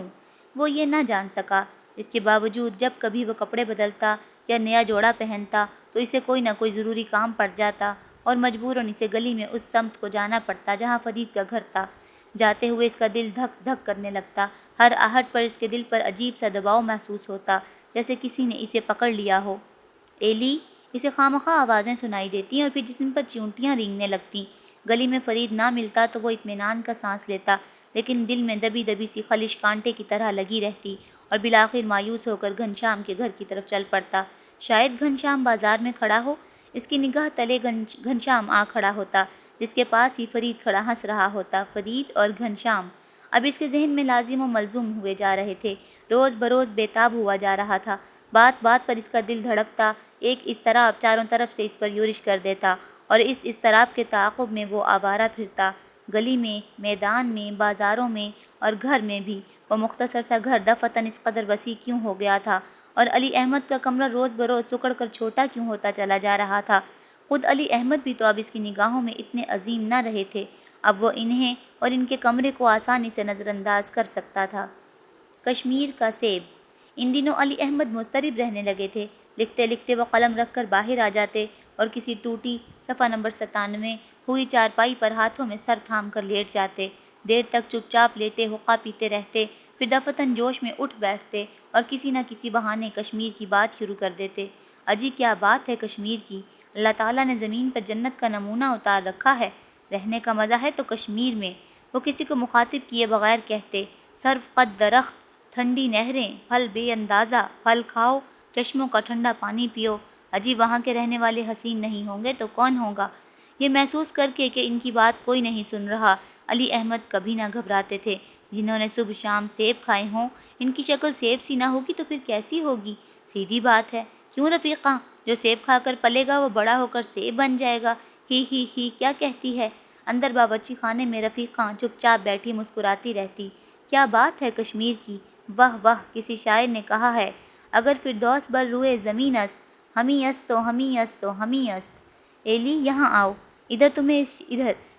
وہ یہ نہ جان سکا۔ اس کے باوجود جب کبھی وہ کپڑے بدلتا یا نیا جوڑا پہنتا تو اسے کوئی نہ کوئی ضروری کام پڑ جاتا اور مجبوراً اسے گلی میں اس سمت کو جانا پڑتا جہاں فرید کا گھر تھا۔ جاتے ہوئے اس کا دل دھک دھک کرنے لگتا۔ ہر آہٹ پر اس کے دل پر عجیب سا دباؤ محسوس ہوتا، جیسے کسی نے اسے پکڑ لیا ہو۔ ایلی! اسے خواہ آوازیں سنائی دیتی اور پھر جسم پر چیونٹیاں رینگنے لگتی۔ گلی میں فرید نہ ملتا تو وہ اطمینان کا سانس لیتا، لیکن دل میں دبی دبی سی خلش کانٹے کی طرح لگی رہتی اور بالآخر مایوس ہو کر گھنشیام کے گھر کی طرف چل پڑتا۔ شاید گھنشیام بازار میں کھڑا ہو۔ اس کی نگاہ تلے گھنشیام آ کھڑا ہوتا، جس کے پاس ہی فرید کھڑا ہنس رہا ہوتا۔ فرید اور گھنشیام اب اس کے ذہن میں لازم و ملزوم ہوئے جا رہے تھے، روز بروز بےتاب ہوا جا رہا تھا۔ بات بات پر اس کا دل دھڑکتا، ایک اضطراب چاروں طرف سے اس پر یورش کر دیتا اور اس اضطراب کے تعاقب میں وہ آوارہ پھرتا۔ گلی میں، میدان میں، بازاروں میں اور گھر میں بھی وہ مختصر سا گھر دفعتاً اس قدر وسیع کیوں ہو گیا تھا، اور علی احمد کا کمرہ روز بروز سکڑ کر چھوٹا کیوں ہوتا چلا جا رہا تھا۔ خود علی احمد بھی تو اب اس کی نگاہوں میں اتنے عظیم نہ رہے تھے، اب وہ انہیں اور ان کے کمرے کو آسانی سے نظر انداز کر سکتا تھا۔ کشمیر کا سیب۔ ان دنوں علی احمد مضطرب رہنے لگے تھے۔ لکھتے لکھتے وہ قلم رکھ کر باہر آ جاتے اور کسی ٹوٹی صفحہ نمبر 97 ہوئی چارپائی پر ہاتھوں میں سر تھام کر لیٹ جاتے، دیر تک چپ چاپ لیٹے حقہ پیتے رہتے، پھر دفعتاً جوش میں اٹھ بیٹھتے اور کسی نہ کسی بہانے کشمیر کی بات شروع کر دیتے۔ اجی کیا بات ہے کشمیر کی! اللہ تعالیٰ نے زمین پر جنت کا نمونہ اتار رکھا ہے، رہنے کا مزہ ہے تو کشمیر میں۔ وہ کسی کو مخاطب کیے بغیر کہتے، سرو قد درخت، ٹھنڈی نہریں، پھل بے اندازہ، پھل کھاؤ، چشموں کا ٹھنڈا پانی پیو۔ اجی وہاں کے رہنے والے حسین نہیں ہوں گے تو کون ہوگا؟ یہ محسوس کر کے کہ ان کی بات کوئی نہیں سن رہا، علی احمد کبھی نہ گھبراتے تھے۔ جنہوں نے صبح شام سیب کھائے ہوں، ان کی شکل سیب سی نہ ہوگی تو پھر کیسی ہوگی؟ سیدھی بات ہے، کیوں رفیقہ؟ جو سیب کھا کر پلے گا وہ بڑا ہو کر سیب بن جائے گا۔ ہی کیا کہتی ہے؟ اندر باورچی خانے میں رفیقہ چپ چاپ بیٹھی مسکراتی رہتی۔ کیا بات ہے کشمیر کی! واہ واہ! کسی شاعر نے کہا ہے، اگر فردوس بر روئے زمین است، ہمیں است تو ہمیں است تو ہمیں است۔ ایلی یہاں آؤ، ادھر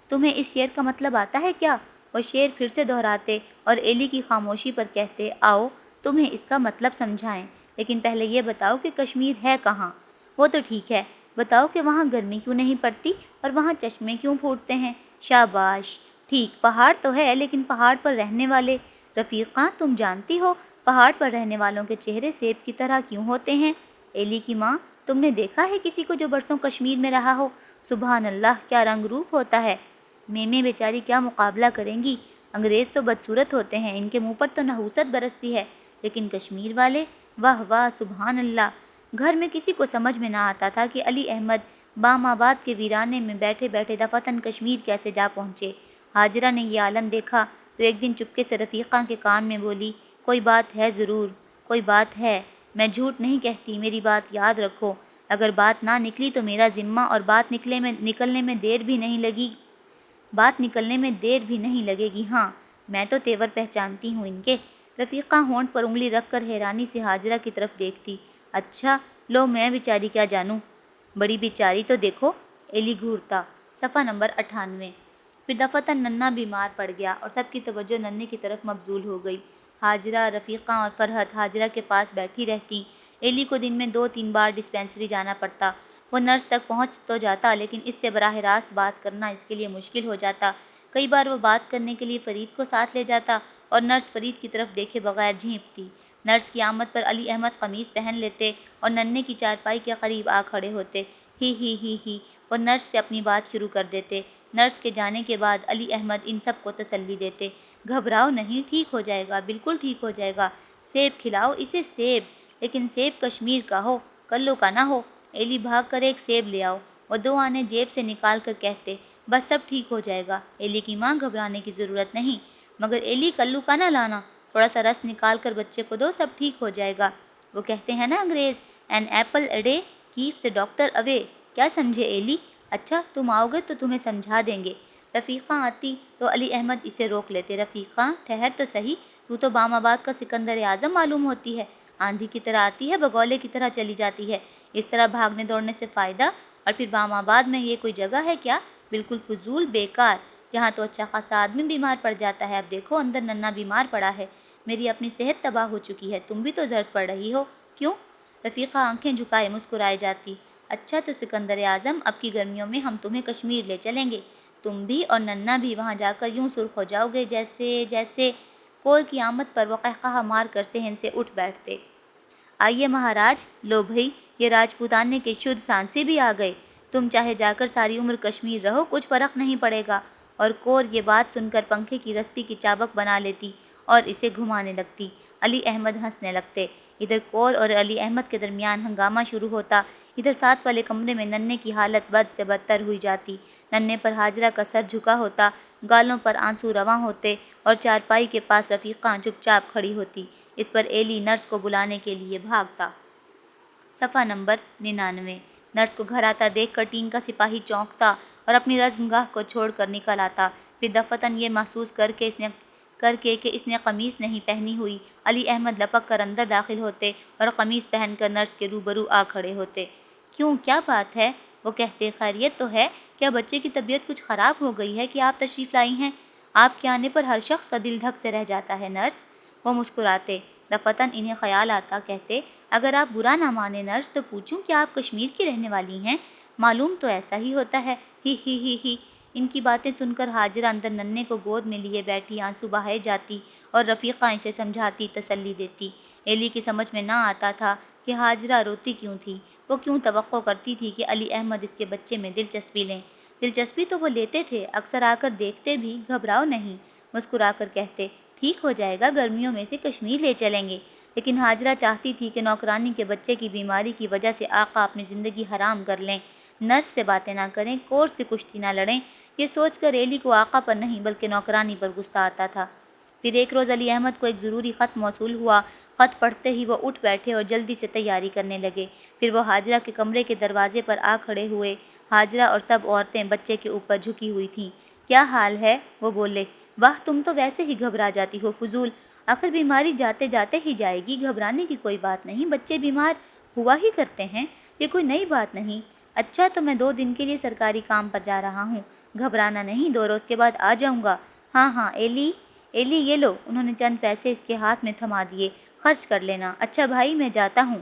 تمہیں اس شعر کا مطلب آتا ہے کیا؟ وہ شعر پھر سے دہراتے اور ایلی کی خاموشی پر کہتے، آؤ تمہیں اس کا مطلب سمجھائیں، لیکن پہلے یہ بتاؤ کہ کشمیر ہے کہاں؟ وہ تو ٹھیک ہے، بتاؤ کہ وہاں گرمی کیوں نہیں پڑتی اور وہاں چشمے کیوں پھوٹتے ہیں؟ شاباش! ٹھیک، پہاڑ تو ہے، لیکن پہاڑ پر رہنے والے؟ رفیقہ تم جانتی ہو پہاڑ پر رہنے والوں کے چہرے سیب کی طرح کیوں ہوتے ہیں؟ ایلی کی ماں، تم نے دیکھا ہے کسی کو جو برسوں کشمیر میں رہا ہو؟ سبحان اللہ، کیا رنگ روپ ہوتا ہے! میمے بیچاری کیا مقابلہ کریں گی؟ انگریز تو بدصورت ہوتے ہیں، ان کے منہ پر تو نحوست برستی ہے، لیکن کشمیر والے، واہ واہ سبحان اللہ! گھر میں کسی کو سمجھ میں نہ آتا تھا کہ علی احمد بام آباد کے ویرانے میں بیٹھے بیٹھے دفعتاً کشمیر کیسے جا پہنچے۔ ہاجرہ نے یہ عالم دیکھا تو ایک دن چپکے سے رفیقہ کے کان میں بولی، کوئی بات ہے ضرور، کوئی بات ہے، میں جھوٹ نہیں کہتی، میری بات یاد رکھو، اگر بات نہ نکلی تو میرا ذمہ، اور بات نکلنے میں دیر بھی نہیں لگے گی۔ ہاں میں تو تیور پہچانتی ہوں ان کے۔ رفیقہ ہونٹ پر انگلی رکھ کر حیرانی سے ہاجرہ کی طرف دیکھتی، اچھا لو میں بیچاری کیا جانوں؟ بڑی بیچاری تو دیکھو۔ ایلی گھورتا۔ صفحہ نمبر 98۔ پھر دفعتاً ننھا بیمار پڑ گیا اور سب کی توجہ ننھے کی طرف مبذول ہو گئی۔ ہاجرہ، رفیقہ اور فرحت ہاجرہ کے پاس بیٹھی رہتی۔ ایلی کو دن میں 2-3 بار ڈسپینسری جانا پڑتا۔ وہ نرس تک پہنچ تو جاتا، لیکن اس سے براہ راست بات کرنا اس کے لیے مشکل ہو جاتا۔ کئی بار وہ بات کرنے کے لیے فرید کو ساتھ لے جاتا اور نرس فرید کی طرف دیکھے بغیر جھینپتی۔ نرس کی آمد پر علی احمد قمیص پہن لیتے اور ننھے کی چارپائی کے قریب آ کھڑے ہوتے۔ ہی وہ نرس سے اپنی بات شروع کر دیتے۔ نرس کے جانے کے بعد علی احمد ان سب کو تسلی دیتے، گھبراؤ نہیں، ٹھیک ہو جائے گا، بالکل ٹھیک ہو جائے گا، سیب کھلاؤ اسے، سیب، لیکن سیب کشمیر کا ہو، کلو کا نہ ہو۔ ایلی بھاگ کر ایک سیب لے آؤ، وہ 2 آنے جیب سے نکال کر کہتے، بس سب ٹھیک ہو جائے گا۔ ایلی کی ماں، گھبرانے کی ضرورت نہیں، مگر ایلی کلو کا نہ لانا، تھوڑا سا رس نکال کر بچے کو دو، سب ٹھیک ہو جائے گا۔ وہ کہتے ہیں نا انگریز، an apple a day keeps a doctor away, کیا سمجھے ایلی؟ اچھا تم آؤ گے تو تمہیں سمجھا دیں گے۔ رفیقہ آتی تو علی احمد اسے روک لیتے، رفیقہ ٹھہر تو صحیح، تو بام آباد کا سکندر اعظم معلوم ہوتی ہے، آندھی کی طرح آتی ہے، بگولے کی طرح چلی جاتی ہے، اس طرح بھاگنے دوڑنے سے فائدہ؟ اور پھر بام آباد میں یہ کوئی جگہ ہے کیا؟ بالکل فضول، بیکار، یہاں تو اچھا خاصا آدمی بیمار پڑ جاتا ہے، اب دیکھو اندر ننھا بیمار پڑا ہے، میری اپنی صحت تباہ ہو چکی ہے، تم بھی تو زرد پڑ رہی ہو، کیوں؟ رفیقہ آنکھیں جھکائے مسکرائے جاتی۔ اچھا تو سکندر اعظم، اب کی گرمیوں میں ہم تمہیں کشمیر لے چلیں گے، تم بھی اور ننا بھی وہاں جا کر یوں سرخ ہو جاؤ گے جیسے کور کی آمد پر وہ قہقہہ مار کر صحن سے اٹھ بیٹھتے۔ آئیے مہاراج، لو بھئی، یہ راجپوتانے کے شدھ سانسی بھی آ گئے، تم چاہے جا کر ساری عمر کشمیر رہو، کچھ فرق نہیں پڑے گا۔ اور کور یہ بات سن کر پنکھے کی رسی کی چابک بنا لیتی اور اسے گھمانے لگتی۔ علی احمد ہنسنے لگتے۔ ادھر کور اور علی احمد کے درمیان ہنگامہ شروع ہوتا، ادھر ساتھ والے کمرے میں ننے کی حالت بد سے بدتر ہوئی جاتی۔ ننے پر حاجرہ کا سر جھکا ہوتا، گالوں پر آنسو رواں ہوتے اور چارپائی کے پاس رفیقہ چپ چاپ کھڑی ہوتی۔ اس پر ایلی نرس کو بلانے کے لیے بھاگتا۔ صفحہ نمبر 99۔ نرس کو گھر آتا دیکھ کر ٹیم کا سپاہی چونکتا اور اپنی رزمگاہ کو چھوڑ کر نکل آتا۔ پھر دفتن یہ محسوس کر کے کہ اس نے قمیص نہیں پہنی ہوئی، علی احمد لپک کر اندر داخل ہوتے اور قمیص پہن کر نرس کے روبرو آ کھڑے ہوتے۔ کیوں، کیا بات ہے؟ وہ کہتے، خیریت تو ہے؟ کیا بچے کی طبیعت کچھ خراب ہو گئی ہے کہ آپ تشریف لائی ہیں؟ آپ کے آنے پر ہر شخص کا دل دھک سے رہ جاتا ہے نرس۔ وہ مسکراتے۔ دفتن انہیں خیال آتا، کہتے، اگر آپ برا نہ مانے نرس تو پوچھوں کہ آپ کشمیر کی رہنے والی ہیں؟ معلوم تو ایسا ہی ہوتا ہے، ہی ہی ہی ہی۔ ان کی باتیں سن کر حاجرہ اندر ننے کو گود میں لیے بیٹھی آنسو بہائے جاتی اور رفیقہ اسے سمجھاتی، تسلی دیتی۔ ایلی کی سمجھ میں نہ آتا تھا کہ حاجرہ روتی کیوں تھی، وہ کیوں توقع کرتی تھی کہ علی احمد اس کے بچے میں دلچسپی لیں۔ دلچسپی تو وہ لیتے تھے، اکثر آ کر دیکھتے بھی، گھبراؤ نہیں، مسکرا کر کہتے، ٹھیک ہو جائے گا، گرمیوں میں سے کشمیر لے چلیں گے۔ لیکن حاجرہ چاہتی تھی کہ نوکرانی کے بچے کی بیماری کی وجہ سے آقا اپنی زندگی حرام کر لیں، نرس سے باتیں نہ کریں، کور سے کشتی نہ لڑیں۔ یہ سوچ کر ایلی کو آقا پر نہیں بلکہ نوکرانی پر غصہ آتا تھا۔ پھر ایک روز علی احمد کو ایک ضروری خط موصول ہوا۔ خط پڑھتے ہی وہ اٹھ بیٹھے اور جلدی سے تیاری کرنے لگے۔ پھر وہ حاجرہ کے کمرے کے دروازے پر آ کھڑے ہوئے۔ حاجرہ اور سب عورتیں بچے کے اوپر جھکی ہوئی تھیں۔ کیا حال ہے؟ وہ بولے۔ واہ، تم تو ویسے ہی گھبرا جاتی ہو فضول، آخر بیماری جاتے جاتے ہی جائے گی، گھبرانے کی کوئی بات نہیں، بچے بیمار ہوا ہی کرتے ہیں، یہ کوئی نئی بات نہیں۔ اچھا تو میں 2 دن کے لیے سرکاری کام پر جا رہا ہوں، گھبرانا نہیں، 2 روز کے بعد آ جاؤں گا۔ ہاں ہاں ایلی یہ لو، انہوں نے چند پیسے اس کے ہاتھ میں تھما دیے، خرچ کر لینا۔ اچھا بھائی، میں جاتا ہوں۔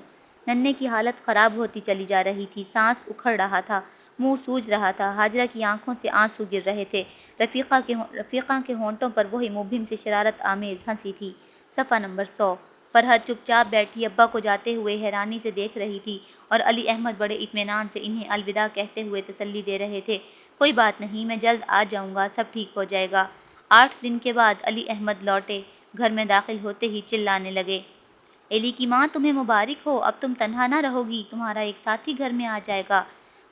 ننے کی حالت خراب ہوتی چلی جا رہی تھی، سانس اکھڑ رہا تھا، منہ سوج رہا تھا، حاجرہ کی آنکھوں سے آنسو گر رہے تھے، رفیقہ کے ہونٹوں پر وہی مبہم سے شرارت آمیز ہنسی تھی۔ صفحہ نمبر 100۔ فرحت چپ چاپ بیٹھی ابا کو جاتے ہوئے حیرانی سے دیکھ رہی تھی اور علی احمد بڑے اطمینان سے انہیں الوداع کہتے ہوئے تسلی دے رہے تھے، کوئی بات نہیں، میں جلد آ جاؤں گا، سب ٹھیک ہو جائے گا۔ 8 دن کے بعد علی احمد لوٹے، گھر میں داخل ہوتے ہی چلانے لگے، ایلی کی ماں تمہیں مبارک ہو، اب تم تنہا نہ رہو گی، تمہارا ایک ساتھی گھر میں آ جائے گا۔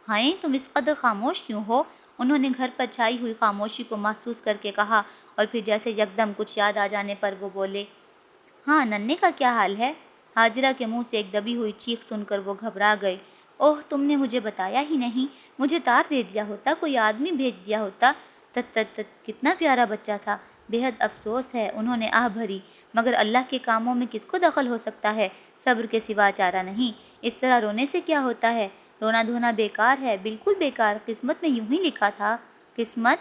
ہائیں، تم اس قدر خاموش کیوں ہو؟ انہوں نے گھر پر چھائی ہوئی خاموشی کو محسوس کر کے کہا اور پھر جیسے یکدم کچھ یاد آ جانے پر وہ بولے، ہاں ننے کا کیا حال ہے؟ حاجرہ کے منہ سے ایک دبی ہوئی چیخ سن کر وہ گھبرا گئے۔ اوہ، تم نے مجھے بتایا ہی نہیں، مجھے تار دے دیا ہوتا، کوئی آدمی بھیج دیا ہوتا۔ کتنا پیارا بچہ تھا، بے حد افسوس ہے، انہوں نے آہ بھری، مگر اللہ کے کاموں میں کس کو دخل ہو سکتا ہے، صبر کے سوا چارہ نہیں، اس طرح رونے سے کیا ہوتا ہے، رونا دھونا بیکار ہے، بالکل بیکار، قسمت میں یوں ہی لکھا تھا۔ قسمت؟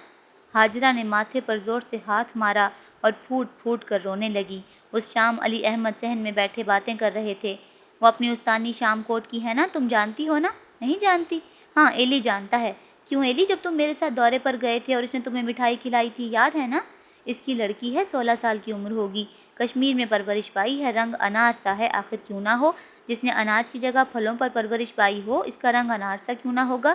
حاجرہ نے ماتھے پر زور سے ہاتھ مارا اور پھوٹ پھوٹ کر رونے لگی۔ اس شام علی احمد صحن میں بیٹھے باتیں کر رہے تھے۔ وہ اپنی استانی شام کوٹ کی ہے نا، تم جانتی ہو نا؟ نہیں جانتی؟ ہاں ایلی جانتا ہے۔ کیوں ایلی، جب تم میرے ساتھ دورے پر گئے تھے اور اس نے تمہیں مٹھائی کھلائی تھی، یاد ہے نا؟ اس کی لڑکی ہے، 16 سال کی عمر ہوگی، کشمیر میں پرورش پائی ہے، رنگ انار سا ہے، آخر کیوں نہ ہو، جس نے اناج کی جگہ پھلوں پر پرورش پائی ہو، اس کا رنگ انار سا کیوں نہ ہوگا؟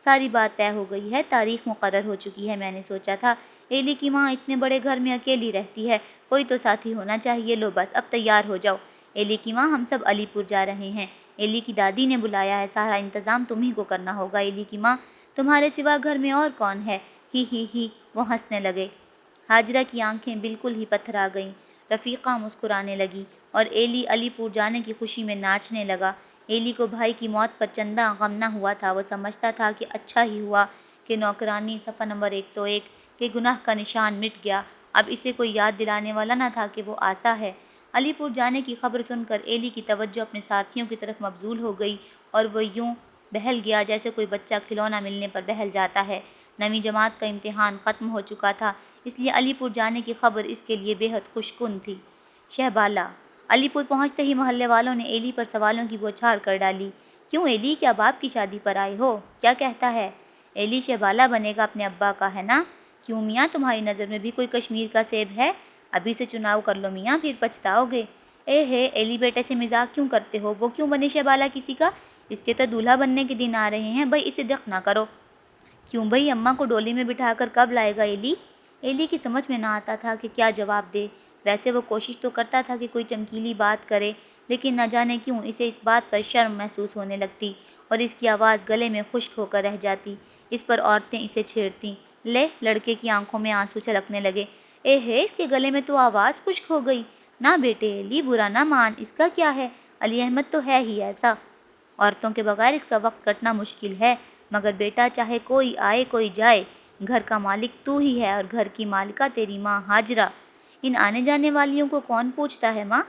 ساری بات طے ہو گئی ہے، تاریخ مقرر ہو چکی ہے، میں نے سوچا تھا ایلی کی ماں اتنے بڑے گھر میں اکیلی رہتی ہے، کوئی تو ساتھی ہونا چاہیے، لو بس اب تیار ہو جاؤ۔ ایلی کی ماں، ہم سب علی پور جا رہے ہیں، ایلی کی دادی نے بلایا ہے، سارا انتظام تمہیں کو کرنا ہوگا۔ ایلی کی ماں، تمہارے سوا گھر میں اور کون ہے؟ ہی ہی ہی، وہ ہنسنے لگے۔ حاجرہ کی آنکھیں بالکل ہی پتھر آ گئیں، رفیقہ مسکرانے لگی اور ایلی علی پور جانے کی خوشی میں ناچنے لگا۔ ایلی کو بھائی کی موت پر چندہ غم نہ ہوا تھا، وہ سمجھتا تھا کہ اچھا ہی ہوا کہ نوکرانی، صفحہ نمبر 101، کے گناہ کا نشان مٹ گیا، اب اسے کوئی یاد دلانے والا نہ تھا کہ وہ آسا ہے۔ علی پور جانے کی خبر سن کر ایلی کی توجہ اپنے ساتھیوں کی طرف مبذول ہو گئی اور وہ یوں بہل گیا جیسے کوئی بچہ کھلونا ملنے پر بہل جاتا ہے۔ 9ویں جماعت کا امتحان ختم ہو چکا تھا، اس لیے علی پور جانے کی خبر اس کے لیے بے حد خوش کن تھی۔ شہبالہ۔ علی پور پہنچتے ہی محلے والوں نے ایلی پر سوالوں کی بوچھاڑ کر ڈالی۔ کیوں ایلی، کیا باپ کی شادی پر آئے ہو؟ کیا کہتا ہے؟ ایلی شہبالہ بنے گا اپنے ابا کا، ہے نا؟ کیوں میاں، تمہاری نظر میں بھی کوئی کشمیر کا سیب ہے؟ ابھی سے چناؤ کر لو میاں، پھر پچھتاؤ گے۔ اے ہے ایلی بیٹے سے مزاق کیوں کرتے ہو؟ وہ کیوں بنے شہبالہ کسی کا؟ اس کے تو دولہا بننے کے دن آ رہے ہیں، بھائی اسے دق نہ کرو۔ کیوں بھائی، اماں کو ڈولی میں بٹھا کر کب لائے گا ایلی؟ ایلی کی سمجھ میں نہ آتا تھا کہ کیا جواب دے۔ ویسے وہ کوشش تو کرتا تھا کہ کوئی چمکیلی بات کرے، لیکن نہ جانے کیوں اسے اس بات پر شرم محسوس ہونے لگتی اور اس کی آواز گلے میں خشک ہو کر رہ جاتی۔ اس پر عورتیں اسے چھیڑتیں۔ لے، لڑکے کی آنکھوں میں آنسو چھلکنے لگے۔ اے ہے، اس کے گلے میں تو آواز خشک ہو گئی۔ نہ بیٹے ایلی، برا نہ مان، اس کا کیا ہے؟ علی احمد تو ہے ہی ایسا، عورتوں کے بغیر اس کا وقت کٹنا مشکل ہے۔ مگر بیٹا، چاہے کوئی آئے کوئی جائے، گھر کا مالک تو ہی ہے اور گھر کی مالکہ تیری ماں ہاجرہ۔ ان آنے جانے والیوں کو کون پوچھتا ہے ماں؟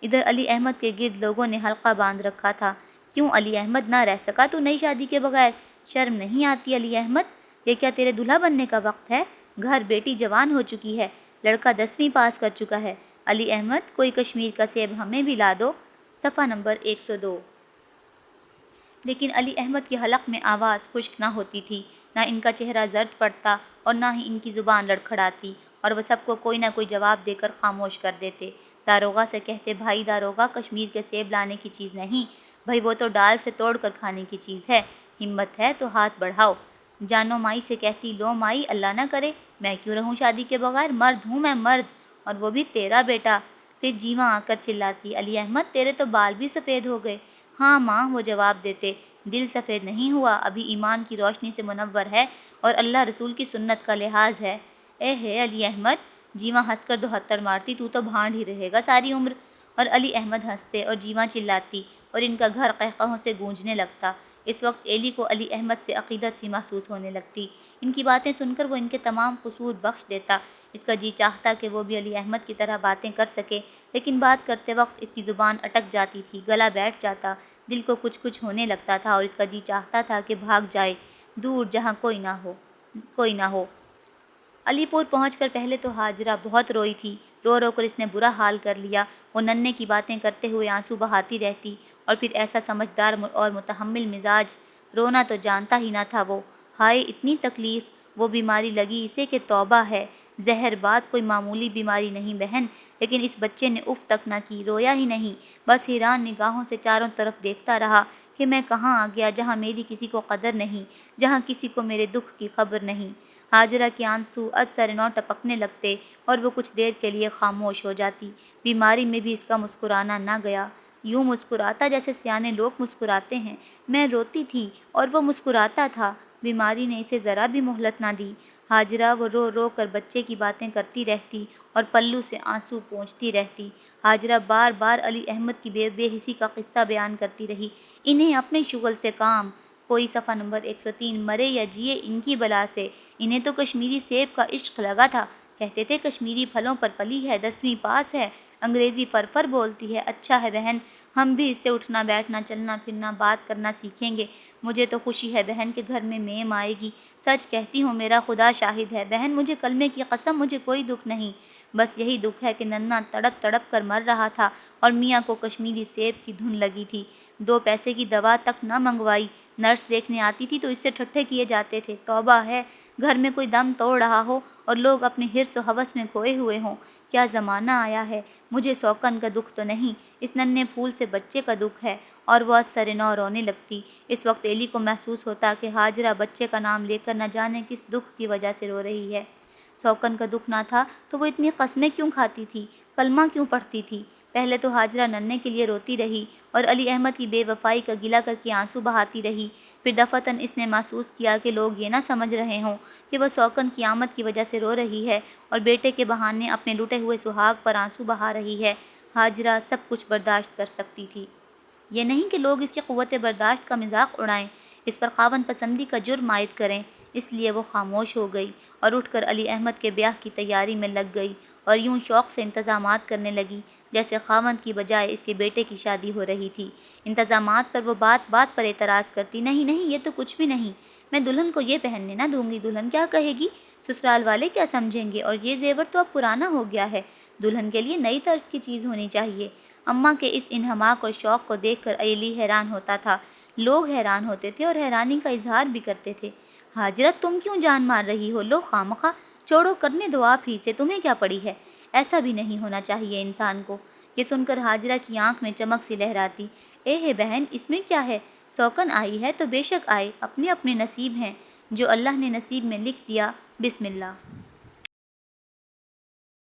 ادھر علی احمد کے گرد لوگوں نے حلقہ باندھ رکھا تھا۔ کیوں علی احمد، نہ رہ سکا تو نئی شادی کے بغیر؟ شرم نہیں آتی علی احمد؟ یہ کیا تیرے دلہا بننے کا وقت ہے؟ گھر بیٹی جوان ہو چکی ہے، لڑکا 10ویں پاس کر چکا ہے۔ علی احمد، کوئی کشمیر کا سیب ہمیں بھی لا دو۔ صفحہ نمبر 102۔ لیکن علی احمد کے حلق میں آواز خشک نہ ہوتی تھی، نہ ان کا چہرہ زرد پڑتا اور نہ ہی ان کی زبان لڑکھڑاتی، اور وہ سب کو کوئی نہ کوئی جواب دے کر خاموش کر دیتے۔ داروغہ سے کہتے، بھائی داروغہ، کشمیر کے سیب لانے کی چیز نہیں، بھائی وہ تو ڈال سے توڑ کر کھانے کی چیز ہے، ہمت ہے تو ہاتھ بڑھاؤ۔ جانو مائی سے کہتی، لو مائی، اللہ نہ کرے میں کیوں رہوں شادی کے بغیر، مرد ہوں میں، مرد، اور وہ بھی تیرا بیٹا۔ پھر جیواں آ کر چلاتی، علی احمد تیرے تو بال بھی سفید ہو گئے۔ ہاں ماں، وہ جواب دیتے، دل سفید نہیں ہوا، ابھی ایمان کی روشنی سے منور ہے اور اللہ رسول کی سنت کا لحاظ ہے۔ اے ہے علی احمد، جیواں ہنس کر 72 مارتی، تو بھانڈ ہی رہے گا ساری عمر۔ اور علی احمد ہنستے اور جیواں چلاتی اور ان کا گھر قہقہوں سے گونجنے لگتا۔ اس وقت ایلی کو علی احمد سے عقیدت سی محسوس ہونے لگتی۔ ان کی باتیں سن کر وہ ان کے تمام قصور بخش دیتا۔ اس کا جی چاہتا کہ وہ بھی علی احمد کی طرح باتیں کر سکے، لیکن بات کرتے وقت اس کی زبان اٹک جاتی تھی، گلا بیٹھ جاتا، دل کو کچھ ہونے لگتا تھا اور اس کا جی چاہتا تھا کہ بھاگ جائے دور جہاں کوئی نہ ہو۔ علی پور پہنچ کر پہلے تو ہاجرہ بہت روئی تھی، رو رو کر اس نے برا حال کر لیا۔ وہ ننھے کی باتیں کرتے ہوئے آنسو بہاتی رہتی اور پھر ایسا سمجھدار اور متحمل مزاج، رونا تو جانتا ہی نہ تھا وہ۔ ہائے اتنی تکلیف، وہ بیماری لگی اسے کہ توبہ ہے، زہر بات کوئی معمولی بیماری نہیں بہن۔ لیکن اس بچے نے اف تک نہ کی، رویا ہی نہیں، بس حیران نگاہوں سے چاروں طرف دیکھتا رہا کہ میں کہاں آ گیا جہاں میری کسی کو قدر نہیں، جہاں کسی کو میرے دکھ کی خبر نہیں۔ ہاجرہ کے آنسو از سر نو ٹپکنے لگتے اور وہ کچھ دیر کے لیے خاموش ہو جاتی۔ بیماری میں بھی اس کا مسکرانا نہ گیا، یوں مسکراتا جیسے سیانے لوگ مسکراتے ہیں۔ میں روتی تھی اور وہ مسکراتا تھا، بیماری نے اسے ذرا بھی مہلت نہ دی۔ ہاجرہ وہ رو رو کر بچے کی باتیں کرتی رہتی اور پلو سے آنسو پونچھتی رہتی۔ ہاجرہ بار بار علی احمد کی بے حسی کا قصہ بیان کرتی رہی، انہیں اپنے شغل سے کام، کوئی صفحہ نمبر 103، مرے یا جیے ان کی بلا سے، انہیں تو کشمیری سیب کا عشق لگا تھا، کہتے تھے کشمیری پھلوں پر پلی ہے، 10ویں پاس ہے، انگریزی فر بولتی ہے۔ اچھا ہے بہن، ہم بھی اس سے اٹھنا بیٹھنا چلنا پھرنا بات کرنا سیکھیں گے۔ مجھے تو خوشی ہے بہن کہ گھر میں میم آئے گی، سچ کہتی ہوں میرا خدا شاہد ہے بہن، مجھے کلمے کی قسم، مجھے کوئی دکھ نہیں، بس یہی دکھ ہے کہ ننھا تڑپ تڑپ کر مر رہا تھا اور میاں کو کشمیری سیب کی دھن لگی تھی۔ 2 پیسے کی دوا تک نہ منگوائی، نرس دیکھنے آتی تھی تو اس سے ٹھٹھے کیے جاتے تھے۔ توبہ ہے، گھر میں کوئی دم توڑ رہا ہو اور لوگ اپنے حرص و ہوس میں کھوئے ہوئے ہوں۔ کیا زمانہ آیا ہے، مجھے سوکن کا دکھ تو نہیں، اس ننھے پھول سے بچے کا دکھ ہے۔ اور وہ از سر نو رونے لگتی۔ اس وقت ایلی کو محسوس ہوتا کہ ہاجرہ بچے کا نام لے کر نہ جانے کس دکھ کی وجہ سے رو رہی ہے۔ سوکن کا دکھ نہ تھا تو وہ اتنی قسمیں کیوں کھاتی تھی، کلمہ کیوں پڑھتی تھی؟ پہلے تو ہاجرہ ننھے کے لیے روتی رہی اور علی احمد کی بے وفائی کا گلہ کر کے آنسو بہاتی رہی، پھر دفعتاً اس نے محسوس کیا کہ لوگ یہ نہ سمجھ رہے ہوں کہ وہ سوکن کی آمد کی وجہ سے رو رہی ہے اور بیٹے کے بہانے اپنے لٹے ہوئے سہاگ پر آنسو بہا رہی ہے۔ ہاجرہ سب کچھ برداشت کر سکتی تھی، یہ نہیں کہ لوگ اس کی قوت برداشت کا مذاق اڑائیں، اس پر خاوند پسندی کا جرم عائد کریں، اس لیے وہ خاموش ہو گئی اور اٹھ کر علی احمد کے بیاہ کی تیاری میں لگ گئی اور یوں شوق سے انتظامات کرنے لگی جیسے خاوند کی بجائے اس کے بیٹے کی شادی ہو رہی تھی۔ انتظامات پر وہ بات بات پر اعتراض کرتی، نہیں نہیں، یہ تو کچھ بھی نہیں، میں دلہن کو یہ پہننے نہ دوں گی، دلہن کیا کہے گی، سسرال والے کیا سمجھیں گے، اور یہ زیور تو اب پرانا ہو گیا ہے، دلہن کے لیے نئی طرز کی چیز ہونی چاہیے۔ اماں کے اس انہماک اور شوق کو دیکھ کر علی حیران ہوتا تھا، لوگ حیران ہوتے تھے اور حیرانی کا اظہار بھی کرتے تھے۔ ہاجرہ تم کیوں جان مار رہی ہو؟ لو خامخواہ، چھوڑو، کرنے دو آپ ہی سے، تمہیں کیا پڑی ہے؟ ایسا بھی نہیں ہونا چاہیے انسان کو۔ یہ سن کر ہاجرہ کی آنکھ میں چمک سی لہراتی۔ اے ہے بہن، اس میں کیا ہے؟ سوکن آئی ہے تو بے شک آئے، اپنے اپنے نصیب ہیں، جو اللہ نے نصیب میں لکھ دیا۔ بسم اللہ۔